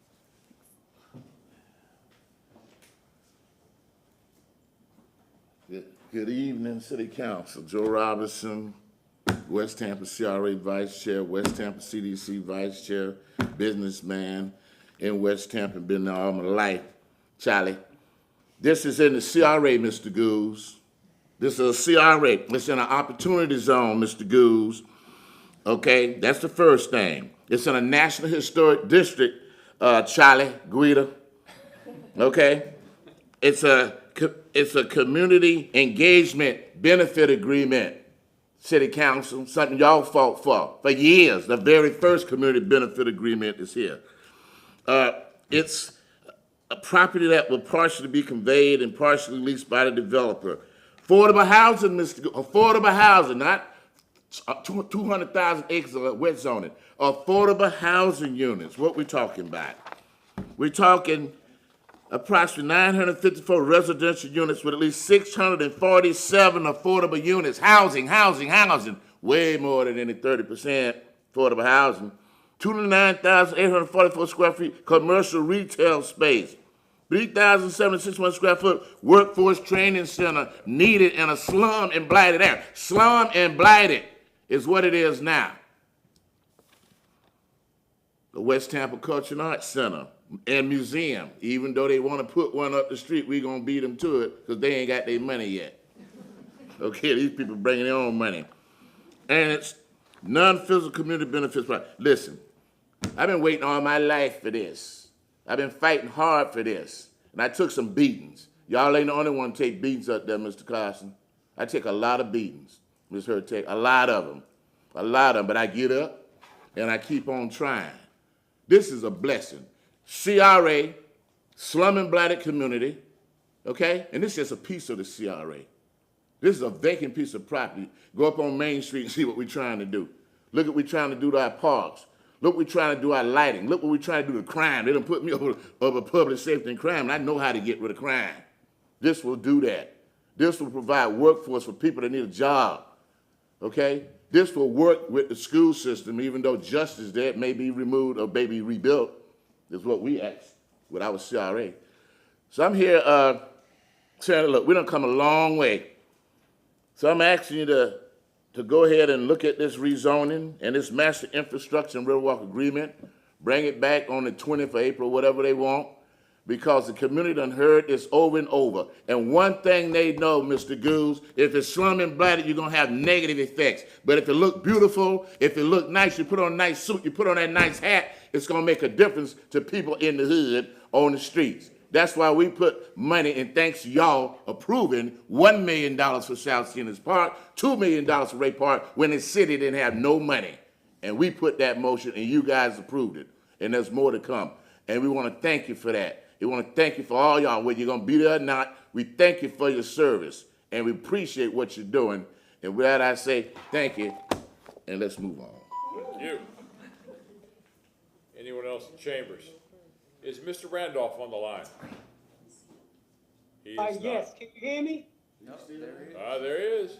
Good evening, City Council. Joe Robinson West Tampa CRA Vice Chair, West Tampa CDC Vice Chair, businessman in West Tampa, been there all my life, Charlie. This is in the CRA, Mr. Goose. This is a CRA. It's in an opportunity zone, Mr. Goose. Okay, that's the first thing. It's in a National Historic District, Charlie Guida. Okay, it's a community engagement benefit agreement. City Council, something y'all fought for years. The very first community benefit agreement is here. It's a property that will partially be conveyed and partially leased by the developer. Affordable housing, affordable housing, not 200,000 acres of wet zoning. Affordable housing units, what we talking about? We're talking approximately 954 residential units with at least 647 affordable units. Housing, way more than any 30% affordable housing. 209,844 square feet commercial retail space. 3,761 square foot workforce training center needed in a slum and blighted area. Slum and blighted is what it is now. The West Tampa Culture and Arts Center and Museum. Even though they want to put one up the street, we're going to beat them to it because they ain't got their money yet. Okay, these people bringing their own money. And it's non-physical community benefits. Listen, I've been waiting all my life for this. I've been fighting hard for this. And I took some beatings. Y'all ain't the only one to take beatings up there, Mr. Carson. I take a lot of beatings. Ms. Hurt take a lot of them. But I get up and I keep on trying. This is a blessing. CRA, slum and blighted community, okay? And this is just a piece of the CRA. This is a vacant piece of property. Go up on Main Street and see what we're trying to do. Look what we're trying to do to our parks. Look what we're trying to do our lighting. Look what we're trying to do to crime. They done put me over public safety and crime, and I know how to get rid of crime. This will do that. This will provide workforce for people that need a job, okay? This will work with the school system, even though justice there may be removed or may be rebuilt, is what we ask with our CRA. So I'm here saying, look, we done come a long way. So I'm asking you to go ahead and look at this rezoning and this master infrastructure and Riverwalk agreement, bring it back on the 20th of April, whatever they want, because the community done heard this over and over. And one thing they know, Mr. Goose, if it's slum and blighted, you're gonna have negative effects. But if it look beautiful, if it look nice, you put on a nice suit, you put on that nice hat, it's gonna make a difference to people in the hood on the streets. That's why we put money, and thanks to y'all approving $1 million for South Sienna's Park, $2 million for Ray Park, when the city didn't have no money. And we put that motion, and you guys approved it. And there's more to come. And we want to thank you for that. We want to thank you for all y'all, whether you're going to be there or not. We thank you for your service, and we appreciate what you're doing. And with that, I say thank you, and let's move on. Thank you. Anyone else in chambers? Is Mr. Randolph on the line? He is not. Yes, can you hear me? No, there he is.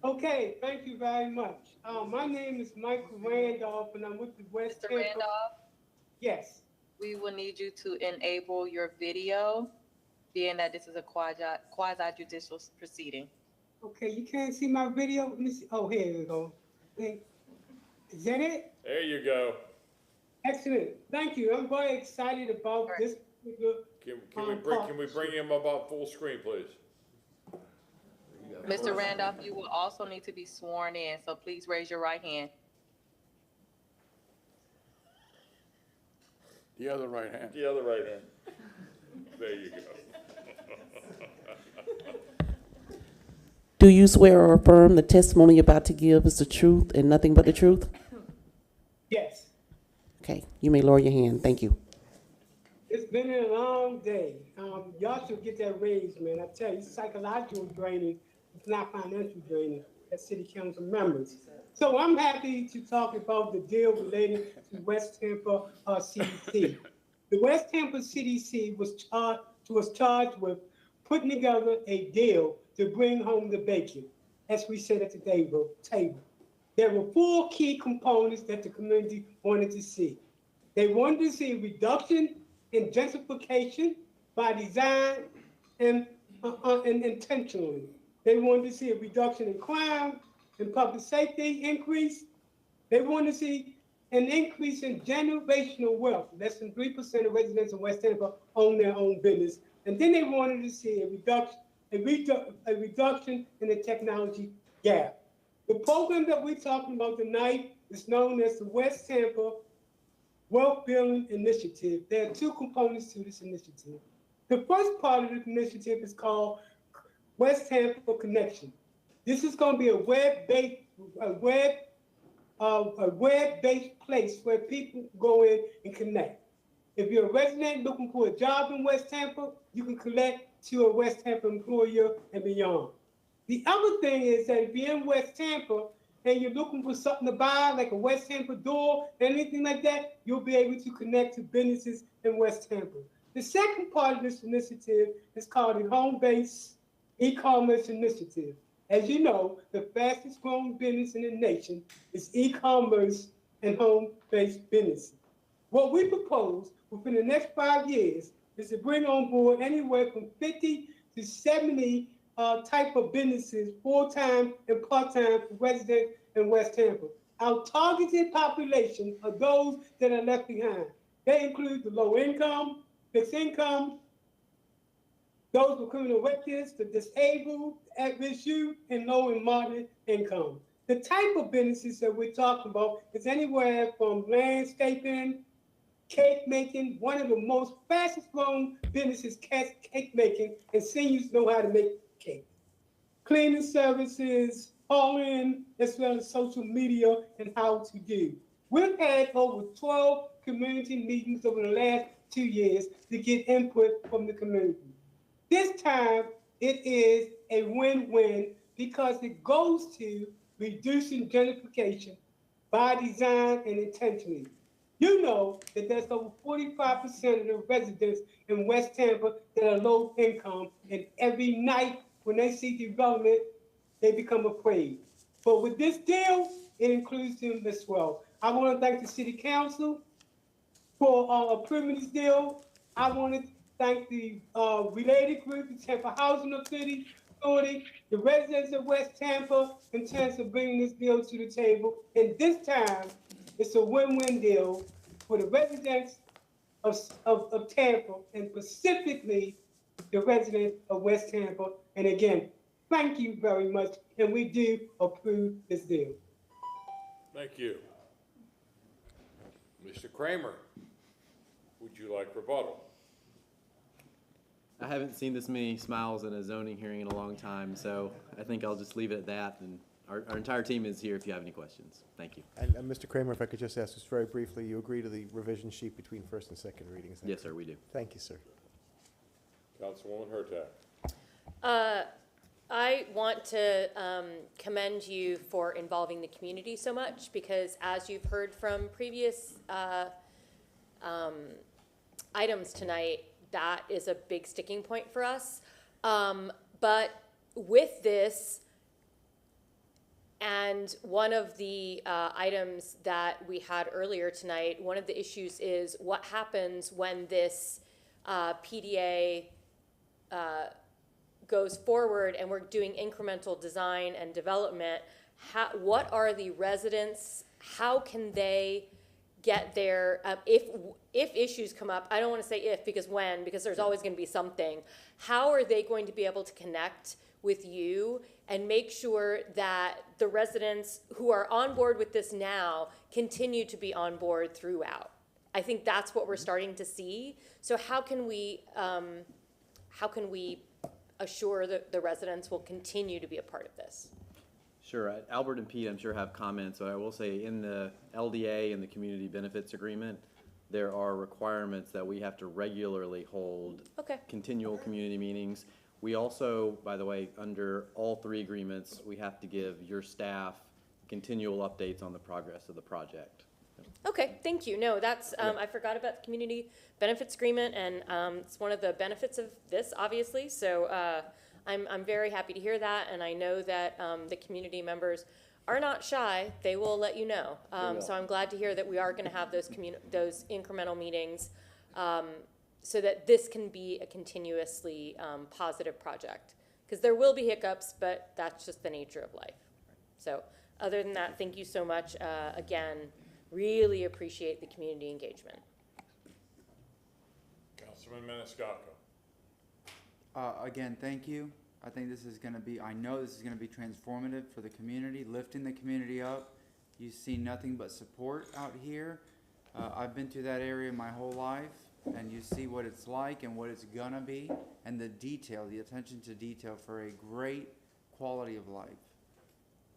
Okay, thank you very much. My name is Michael Randolph, and I'm with the West Mr. Tampa. Randolph, Yes. we will need you to enable your video, being that this is a quasi-judicial proceeding. Okay, you can't see my video? Let me see. Oh, here we go. Is that it? There you go. Excellent. Thank you. I'm very excited about this. Can we bring him about full screen, please? Mr. Randolph, you will also need to be sworn in, so please raise your right hand. The other right hand. The other right hand. There you go. Do you swear or affirm the testimony you're about to give is the truth and nothing but the truth? Yes. Okay, you may lower your hand. Thank you. It's been a long day. Y'all should get that raise, man. I tell you, it's psychological draining. It's not financial draining as city council members. So I'm happy to talk about the deal relating to West Tampa CDC. The West Tampa CDC was charged with putting together a deal to bring home the bacon, as we said at the table. There were 4 key components that the community wanted to see. They wanted to see a reduction in gentrification by design and intentionally. They wanted to see a reduction in crime, and public safety increase. They want to see an increase in generational wealth. Less than 3% of residents in West Tampa own their own business. And then they wanted to see a reduction in the technology gap. The program that we're talking about tonight is known as the West Tampa Wealth Building Initiative. There are two components to this initiative. The first part of this initiative is called West Tampa Connection. This is going to be a web-based place where people go in and connect. If you're a resident looking for a job in West Tampa, you can connect to a West Tampa employer and beyond. The other thing is that if you're in West Tampa and you're looking for something to buy, like a West Tampa door, anything like that, you'll be able to connect to businesses in West Tampa. The second part of this initiative is called the Home-Based E-Commerce Initiative. As you know, the fastest growing business in the nation is e-commerce and home-based businesses. What we propose within the next 5 years is to bring on board anywhere from 50 to 70 type of businesses, full-time and part-time for residents in West Tampa. Our targeted population are those that are left behind. They include the low income, fixed income, those with criminal records, the disabled, at-risk youth, and low and moderate income. The type of businesses that we're talking about is anywhere from landscaping, cake making. One of the most fastest growing businesses, cake making, and seniors know how to make cake. Cleaning services, hauling, as well as social media and how to do. We've had over 12 community meetings over the last 2 years to get input from the community. This time, it is a win-win because it goes to reducing gentrification by design and intentionally. You know that there's over 45% of the residents in West Tampa that are low income, and every night when they see development, they become afraid. But with this deal, it includes them as well. I want to thank the City Council for approving this deal. I want to thank the related group, the Tampa Housing Authority, the residents of West Tampa, in terms of bringing this deal to the table. And this time, it's a win-win deal for the residents of Tampa, and specifically the residents of West Tampa. And again, thank you very much, and we do approve this deal. Thank you. Mr. Kramer, would you like rebuttal? I haven't seen this many smiles in a zoning hearing in a long time, so I think I'll just leave it at that. And our entire team is here if you have any questions. Thank you. And Mr. Kramer, if I could just ask just very briefly, you agree to the revision sheet between first and second readings? Yes, sir, we do. Thank you, sir. Councilwoman Hurtak. I want to commend you for involving the community so much, because as you've heard from previous items tonight, that is a big sticking point for us. But with this, and one of the items that we had earlier tonight, one of the issues is what happens when this PDA goes forward and we're doing incremental design and development. What are the residents, how can they get there, if issues come up, I don't want to say if, because when, because there's always going to be something. How are they going to be able to connect with you and make sure that the residents who are on board with this now continue to be on board throughout? I think that's what we're starting to see. So how can we assure that the residents will continue to be a part of this? Sure. Albert and Pete, I'm sure, have comments. But I will say in the LDA and the Community Benefits Agreement, there are requirements that we have to regularly hold continual community meetings. We also, by the way, under all three agreements, we have to give your staff continual updates on the progress of the project. Okay, thank you. No, that's, I forgot about the Community Benefits Agreement, and it's one of the benefits of this, obviously. So I'm very happy to hear that, and I know that the community members are not shy. They will let you know. So I'm glad to hear that we are going to have those incremental meetings so that this can be a continuously positive project. Because there will be hiccups, but that's just the nature of life. So other than that, thank you so much. Again, really appreciate the community engagement. Councilman Maniscalco. Again, thank you. I think this is gonna be, I know this is gonna be transformative for the community, lifting the community up. You see nothing but support out here. I've been to that area my whole life, and you see what it's like and what it's gonna be, and the detail, the attention to detail for a great quality of life.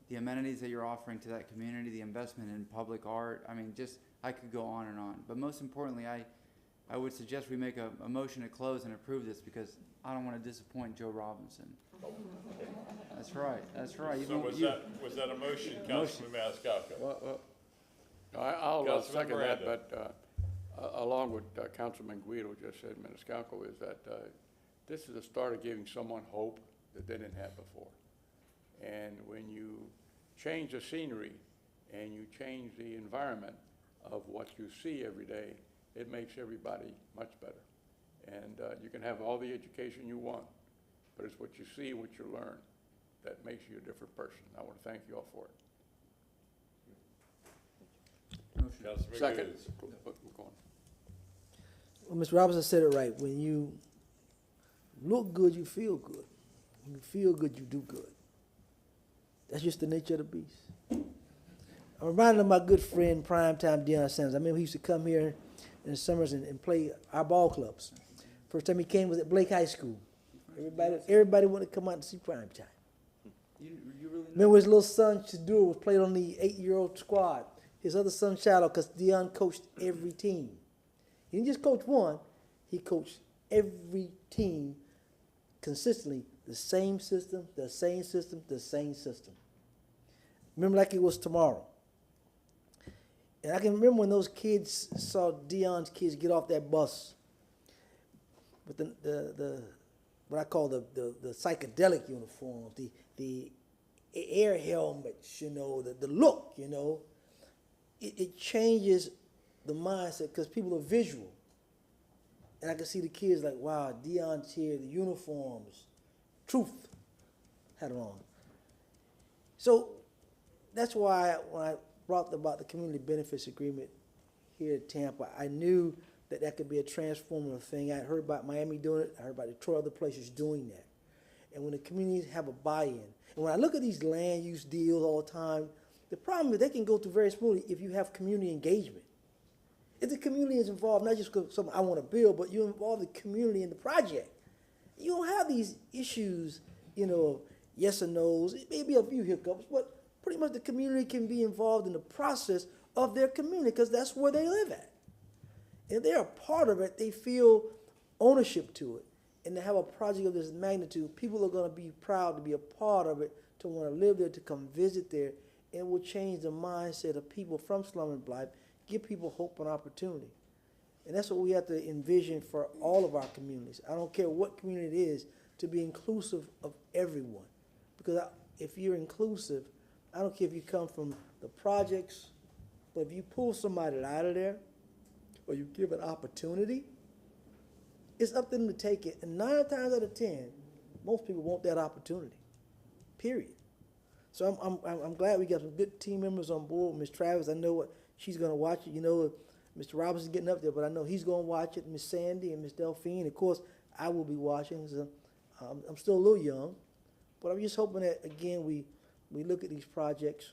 The amenities that you're offering to that community, the investment in public art, I mean, just, I could go on and on. But most importantly, I would suggest we make a motion to close and approve this, because I don't want to disappoint Joe Robinson. That's right, that's right. So was that a motion, Councilman Maniscalco? Well, I'll Councilman second Miranda. that, but along with Councilman Guido just said, Maniscalco, is that this is the start of giving someone hope that they didn't have before. And when you change the scenery and you change the environment of what you see every day, it makes everybody much better. And you can have all the education you want, but it's what you see, what you learn, that makes you a different person. I want to thank you all for it. Councilman Second. Goods. Go on. Well, Mr. Robinson said it right. When you look good, you feel good. When you feel good, you do good. That's just the nature of the beast. I'm reminded of my good friend, primetime Deion Sanders. I remember he used to come here in the summers and play our ball clubs. First time he came was at Blake High School. Everybody wanted to come out and see primetime. Remember his little son, Shadur, was played on the 8-year-old squad. His other son, Shiloh, because Deion coached every team. He didn't just coach one, he coached every team consistently. The same system, the same system, the same system. Remember like it was tomorrow. And I can remember when those kids saw Deion's kids get off that bus with the what I call the psychedelic uniforms, the air helmets, you know, the look, you know. It changes the mindset because people are visual. And I can see the kids like, wow, Deion's here, the uniforms, truth had it on. So that's why when I brought about the community benefits agreement here at Tampa, I knew that could be a transformative thing. I heard about Miami doing it. I heard about Detroit, other places doing that. And when the communities have a buy-in, and when I look at these land use deals all the time, the problem is they can go through very smoothly if you have community engagement. If the community is involved, not just because something I want to build, but you involve the community in the project. You don't have these issues, you know, yes or no's. It may be a few hiccups, but pretty much the community can be involved in the process of their community because that's where they live at. If they're a part of it, they feel ownership to it. And to have a project of this magnitude, people are going to be proud to be a part of it, to want to live there, to come visit there. And it will change the mindset of people from slum and blight, give people hope and opportunity. And that's what we have to envision for all of our communities. I don't care what community it is, to be inclusive of everyone. Because if you're inclusive, I don't care if you come from the projects, but if you pull somebody out of there, or you give an opportunity, it's up to them to take it. And 9 times out of 10, most people want that opportunity, period. So I'm glad we got some good team members on board. Ms. Travis, I know what she's going to watch it. You know, Mr. Robinson's getting up there, but I know he's going to watch it. Ms. Sandy and Ms. Delphine, of course, I will be watching. So, I'm still a little young, but I'm just hoping that, again, we look at these projects,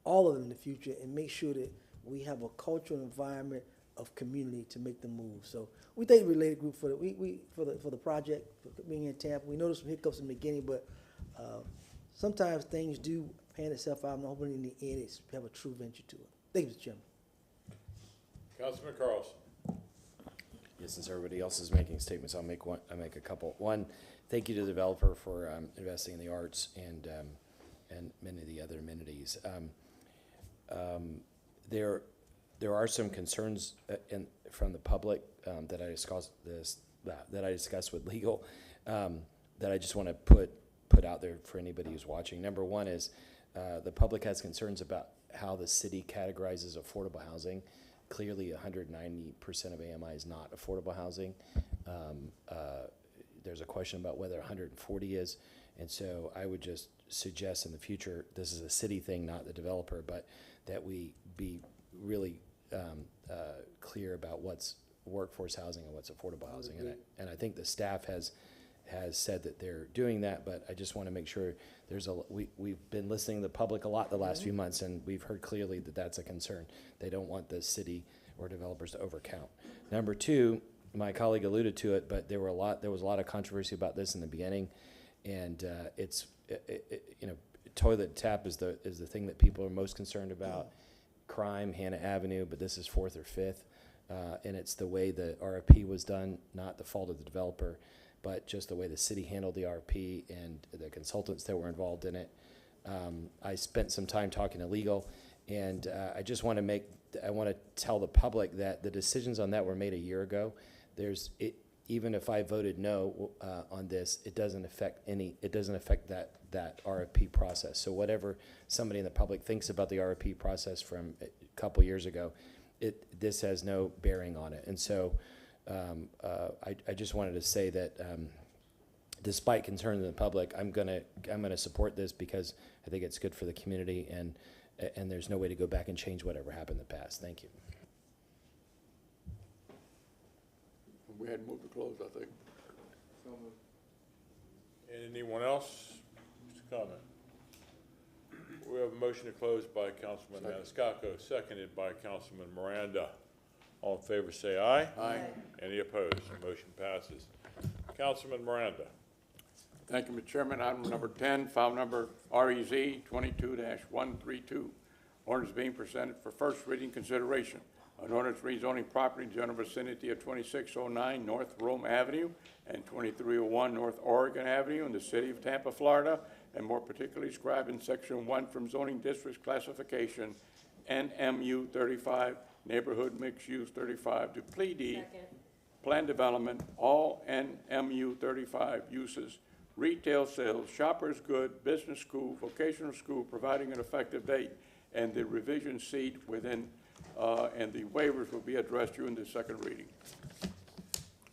all of them in the future, and make sure that we have a cultural environment of community to make them move. So we thank the related group for the project, for being in Tampa. We know there's some hiccups in the beginning, but sometimes things do pan itself out. I'm hoping in the end it's have a true venture to it. Thank you, Mr. Chairman. Councilman Carlson. Yes, since everybody else is making statements, I'll make a couple. One, thank you to the developer for investing in the arts and many of the other amenities. There are some concerns from the public that I discussed with legal that I just want to put out there for anybody who's watching. Number one is the public has concerns about how the city categorizes affordable housing. Clearly, 190% of AMI is not affordable housing. There's a question about whether 140 is, And so I would just suggest in the future, this is a city thing, not the developer, but that we be really clear about what's workforce housing and what's affordable housing. And I think the staff has said that they're doing that, but I just want to make sure we've been listening to the public a lot the last few months, and we've heard clearly that that's a concern. They don't want the city or developers to overcount. Number two, my colleague alluded to it, but there was a lot of controversy about this in the beginning, and toilet tap is the thing that people are most concerned about. Crime, Hannah Avenue, but this is 4th or 5th, and it's the way the RFP was done, not the fault of the developer, but just the way the city handled the RFP and the consultants that were involved in it. I spent some time talking to legal, and I just want to tell the public that the decisions on that were made a year ago. Even if I voted no on this, it doesn't affect that RFP process. So whatever somebody in the public thinks about the RFP process from a couple years ago, this has no bearing on it. And so I just wanted to say that despite concerns in the public, I'm gonna support this because I think it's good for the community, and there's no way to go back and change whatever happened in the past. Thank you. We had moved to close, I think. Anyone else? Mr. Comment? We have a motion to close by Councilman Maniscalco, seconded by Councilman Miranda. All in favor say aye. Aye. Any opposed? The motion passes. Councilman Miranda. Thank you, Mr. Chairman. Item number 10, file number REZ 22-132. Ordinance being presented for first reading consideration. An ordinance rezoning property in general vicinity of 2609 North Rome Avenue and 2301 North Oregon Avenue in the city of Tampa, Florida, and more particularly described in section 1 from zoning districts classification NMU 35, neighborhood mixed use 35, to plea plan development, all NMU 35 uses, retail sales, shoppers good, business school, vocational school, providing an effective date, and the revision seat within and the waivers will be addressed during the second reading,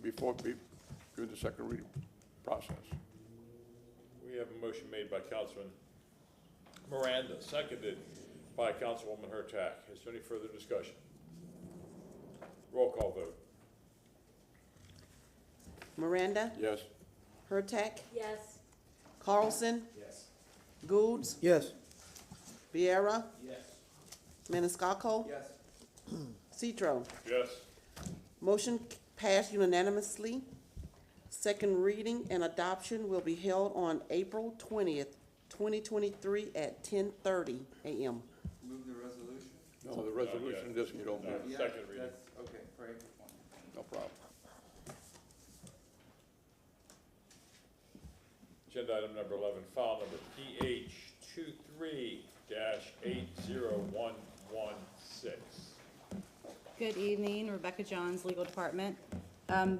during the second reading process. We have a motion made by Councilman Miranda, seconded by Councilwoman Hurtak. Is there any further discussion? Roll call vote. Miranda? Yes. Hurtak? Yes. Carlson? Yes. Goulds? Yes. Viera? Yes. Maniscalco? Yes. Citro? Yes. Motion passed unanimously. Second reading and adoption will be held on April 20th, 2023 at 10:30 a.m. Move the resolution? No, the resolution doesn't get over. Yeah, Second reading. that's, okay, for April 20th. No problem. Agenda item number 11, file number PH 23-80116. Good evening, Rebecca Johns, Legal Department.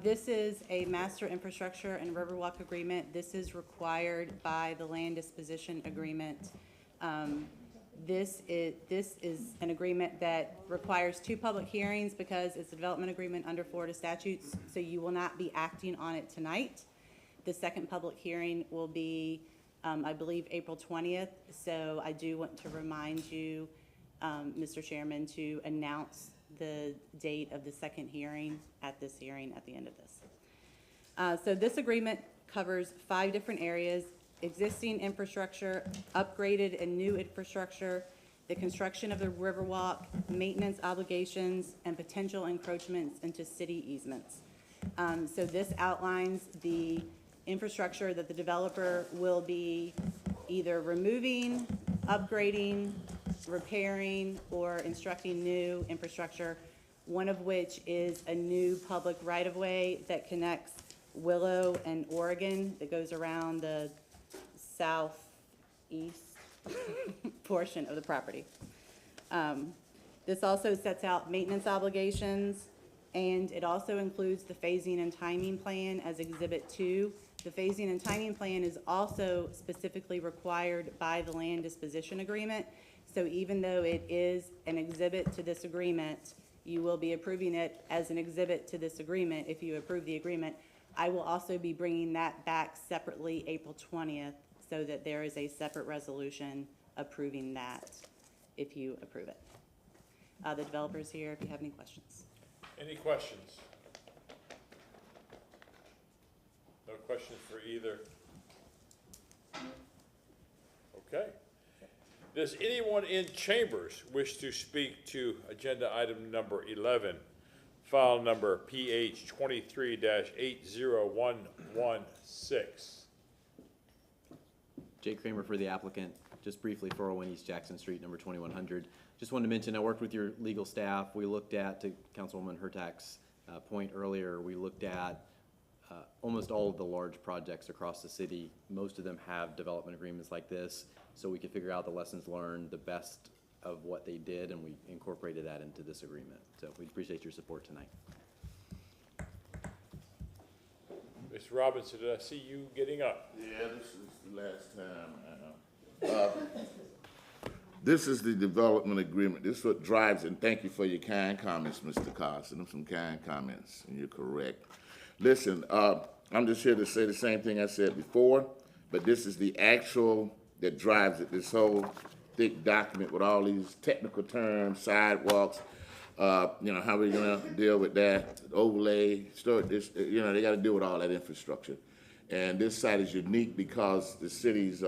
This is a master infrastructure and Riverwalk agreement. This is required by the land disposition agreement. This is an agreement that requires 2 public hearings because it's a development agreement under Florida statutes, so you will not be acting on it tonight. The second public hearing will be, I believe, April 20th, so I do want to remind you, Mr. Chairman, to announce the date of the second hearing at this hearing at the end of this. So this agreement covers 5 different areas: existing infrastructure, upgraded and new infrastructure, the construction of the Riverwalk, maintenance obligations, and potential encroachments into city easements. So this outlines the infrastructure that the developer will be either removing, upgrading, repairing, or instructing new infrastructure, one of which is a new public right-of-way that connects Willow and Oregon that goes around the southeast portion of the property. This also sets out maintenance obligations, and it also includes the phasing and timing plan as Exhibit 2. The phasing and timing plan is also specifically required by the land disposition agreement. So even though it is an exhibit to this agreement, you will be approving it as an exhibit to this agreement if you approve the agreement. I will also be bringing that back separately April 20th so that there is a separate resolution approving that if you approve it. The developer's here if you have any questions. Any questions? No questions for either? Okay. Does anyone in chambers wish to speak to agenda item number 11, file number PH 23-80116? Jake Kramer for the applicant. Just briefly, 401 East Jackson Street, number 2100. Just wanted to mention, I worked with your legal staff. We looked at, to Councilwoman Hurtak's point earlier, we looked at almost all of the large projects across the city. Most of them have development agreements like this, so we could figure out the lessons learned, the best of what they did, and we incorporated that into this agreement. So we appreciate your support tonight. Mr. Robinson, did I see you getting up? Yeah, this is the last time. This is the development agreement. This is what drives it. And thank you for your kind comments, Mr. Carson. Some kind comments, and you're correct. Listen, I'm just here to say the same thing I said before, but this is the actual that drives it. This whole thick document with all these technical terms, sidewalks, you know, how we're gonna deal with that, overlay, start this, you know, they gotta deal with all that infrastructure. And this site is unique because the city's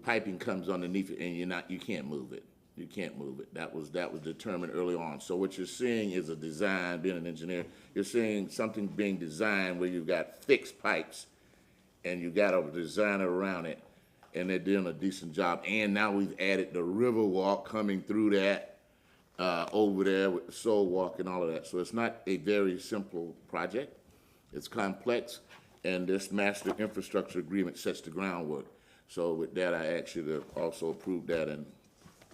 piping comes underneath it, and you can't move it. You can't move it. That was determined early on. So what you're seeing is a design, being an engineer, you're seeing something being designed where you've got fixed pipes and you got a designer around it, and they're doing a decent job. And now we've added the river walk coming through that over there with the soul walk and all of that. So it's not a very simple project. It's complex, and this master infrastructure agreement sets the groundwork. So with that, I ask you to also approve that and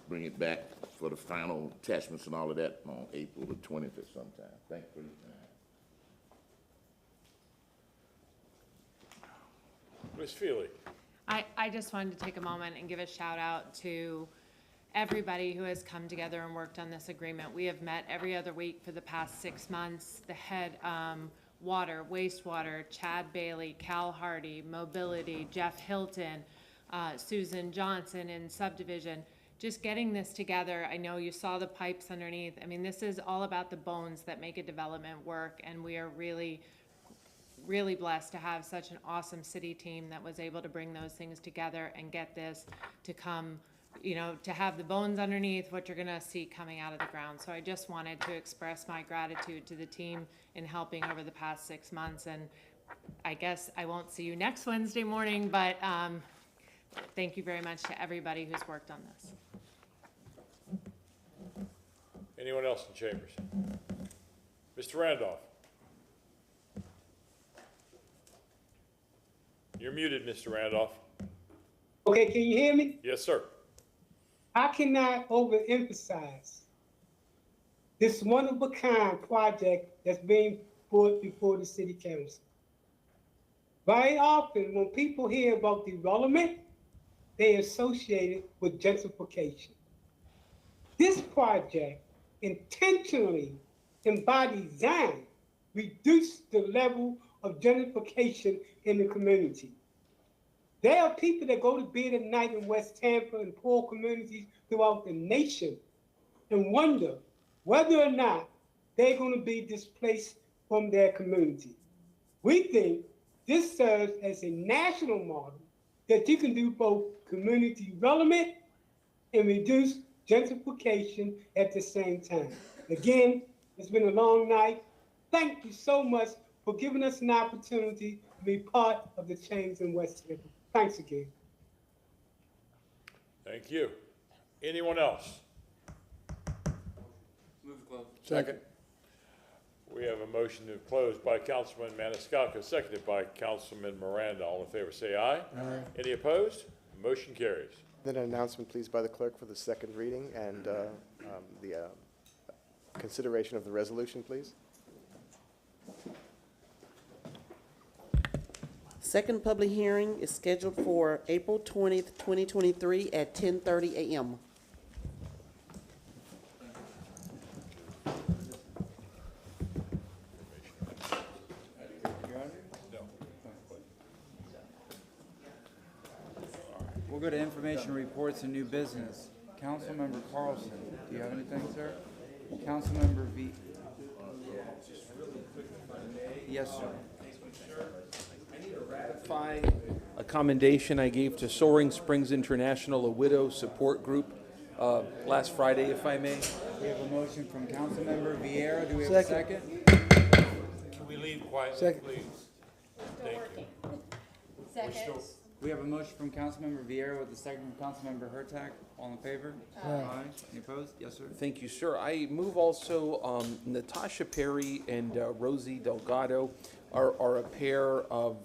bring it back for the final attachments and all of that on April the 20th or sometime. Thank you for your time. Ms. Feely. I just wanted to take a moment and give a shout out to everybody who has come together and worked on this agreement. We have met every other week for the past 6 months. The head water, wastewater, Chad Bailey, Cal Hardy, mobility, Jeff Hilton, Susan Johnson in subdivision. Just getting this together. I know you saw the pipes underneath. I mean, this is all about the bones that make a development work, and we are really, really blessed to have such an awesome city team that was able to bring those things together and get this to come, you know, to have the bones underneath what you're gonna see coming out of the ground. So I just wanted to express my gratitude to the team in helping over the past 6 months, and I guess I won't see you next Wednesday morning, but thank you very much to everybody who's worked on this. Anyone else in chambers? Mr. Randolph. You're muted, Mr. Randolph. Okay, can you hear me? Yes, sir. I cannot overemphasize this one-of-a-kind project that's being brought before the city council. Very often, when people hear about development, they associate it with gentrification. This project intentionally and by design reduced the level of gentrification in the community. There are people that go to bed at night in West Tampa and poor communities throughout the nation and wonder whether or not they're going to be displaced from their community. We think this serves as a national model that you can do both community development and reduce gentrification at the same time. Again, it's been a long night. Thank you so much for giving us an opportunity to be part of the change in West Tampa. Thanks again. Thank you. Anyone else? Move to close. Second. We have a motion to close by Councilman Maniscalco, seconded by Councilman Miranda. All in favor say aye. Aye. Any opposed? Motion carries. Then an announcement, please, by the clerk for the second reading and the consideration of the resolution, please. Second public hearing is scheduled for April 20th, 2023 at 10:30 a.m. We'll go to information reports and new business. Councilmember Carlson, do you have anything, sir? Councilmember V. Yes, sir. I need to ratify a commendation I gave to Soaring Springs International, a widow support group, last Friday, if I may. We have a motion from Councilmember Vieira. Do we have a second? Can we leave quietly, Second. please? Thank you. Second. We have a motion from Councilmember Vieira with a second from Councilmember Hurtak. All in favor? Aye. Any opposed? Yes, sir. Thank you, sir. I move also, Natasha Perry and Rosie Delgado are a pair of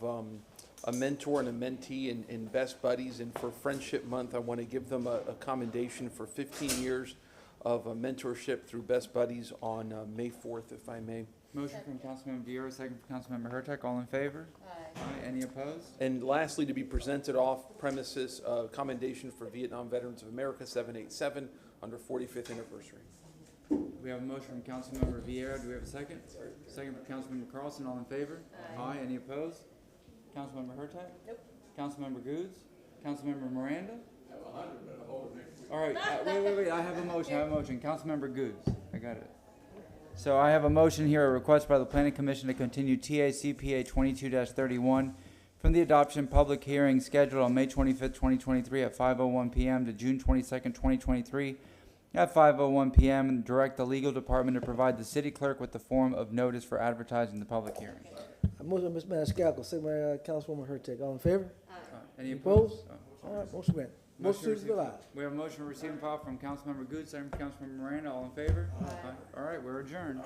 a mentor and a mentee in Best Buddies. And for Friendship Month, I want to give them a commendation for 15 years of mentorship through Best Buddies on May 4th, if I may. Motion from Councilmember Vieira, second from Councilmember Hurtak. All in favor? Aye. Any opposed? And lastly, to be presented off premises, commendation for Vietnam Veterans of America 787 under 45th anniversary. We have a motion from Councilmember Vieira. Do we have a second? Second from Councilmember Carlson. All in favor? Aye. Any opposed? Councilmember Hurtak? Nope. Councilmember Goods? Councilmember Miranda? All right, wait. I have a motion. Councilmember Goods. I got it. So I have a motion here, a request by the Planning Commission to continue TACPA 22-31 from the adoption public hearing scheduled on May 25th, 2023 at 5:01 p.m. to June 22nd, 2023 at 5:01 p.m. and direct the legal department to provide the city clerk with the form of notice for advertising the public hearing. Motion by Ms. Maniscalco, second by Councilwoman Hurtak. All in favor? Any Opposed? opposed? All right, motion granted. Motion to receive and file. We have a motion to receive and file from Councilmember Good, second from Councilmember Miranda. All in favor? Aye. All right, we're adjourned.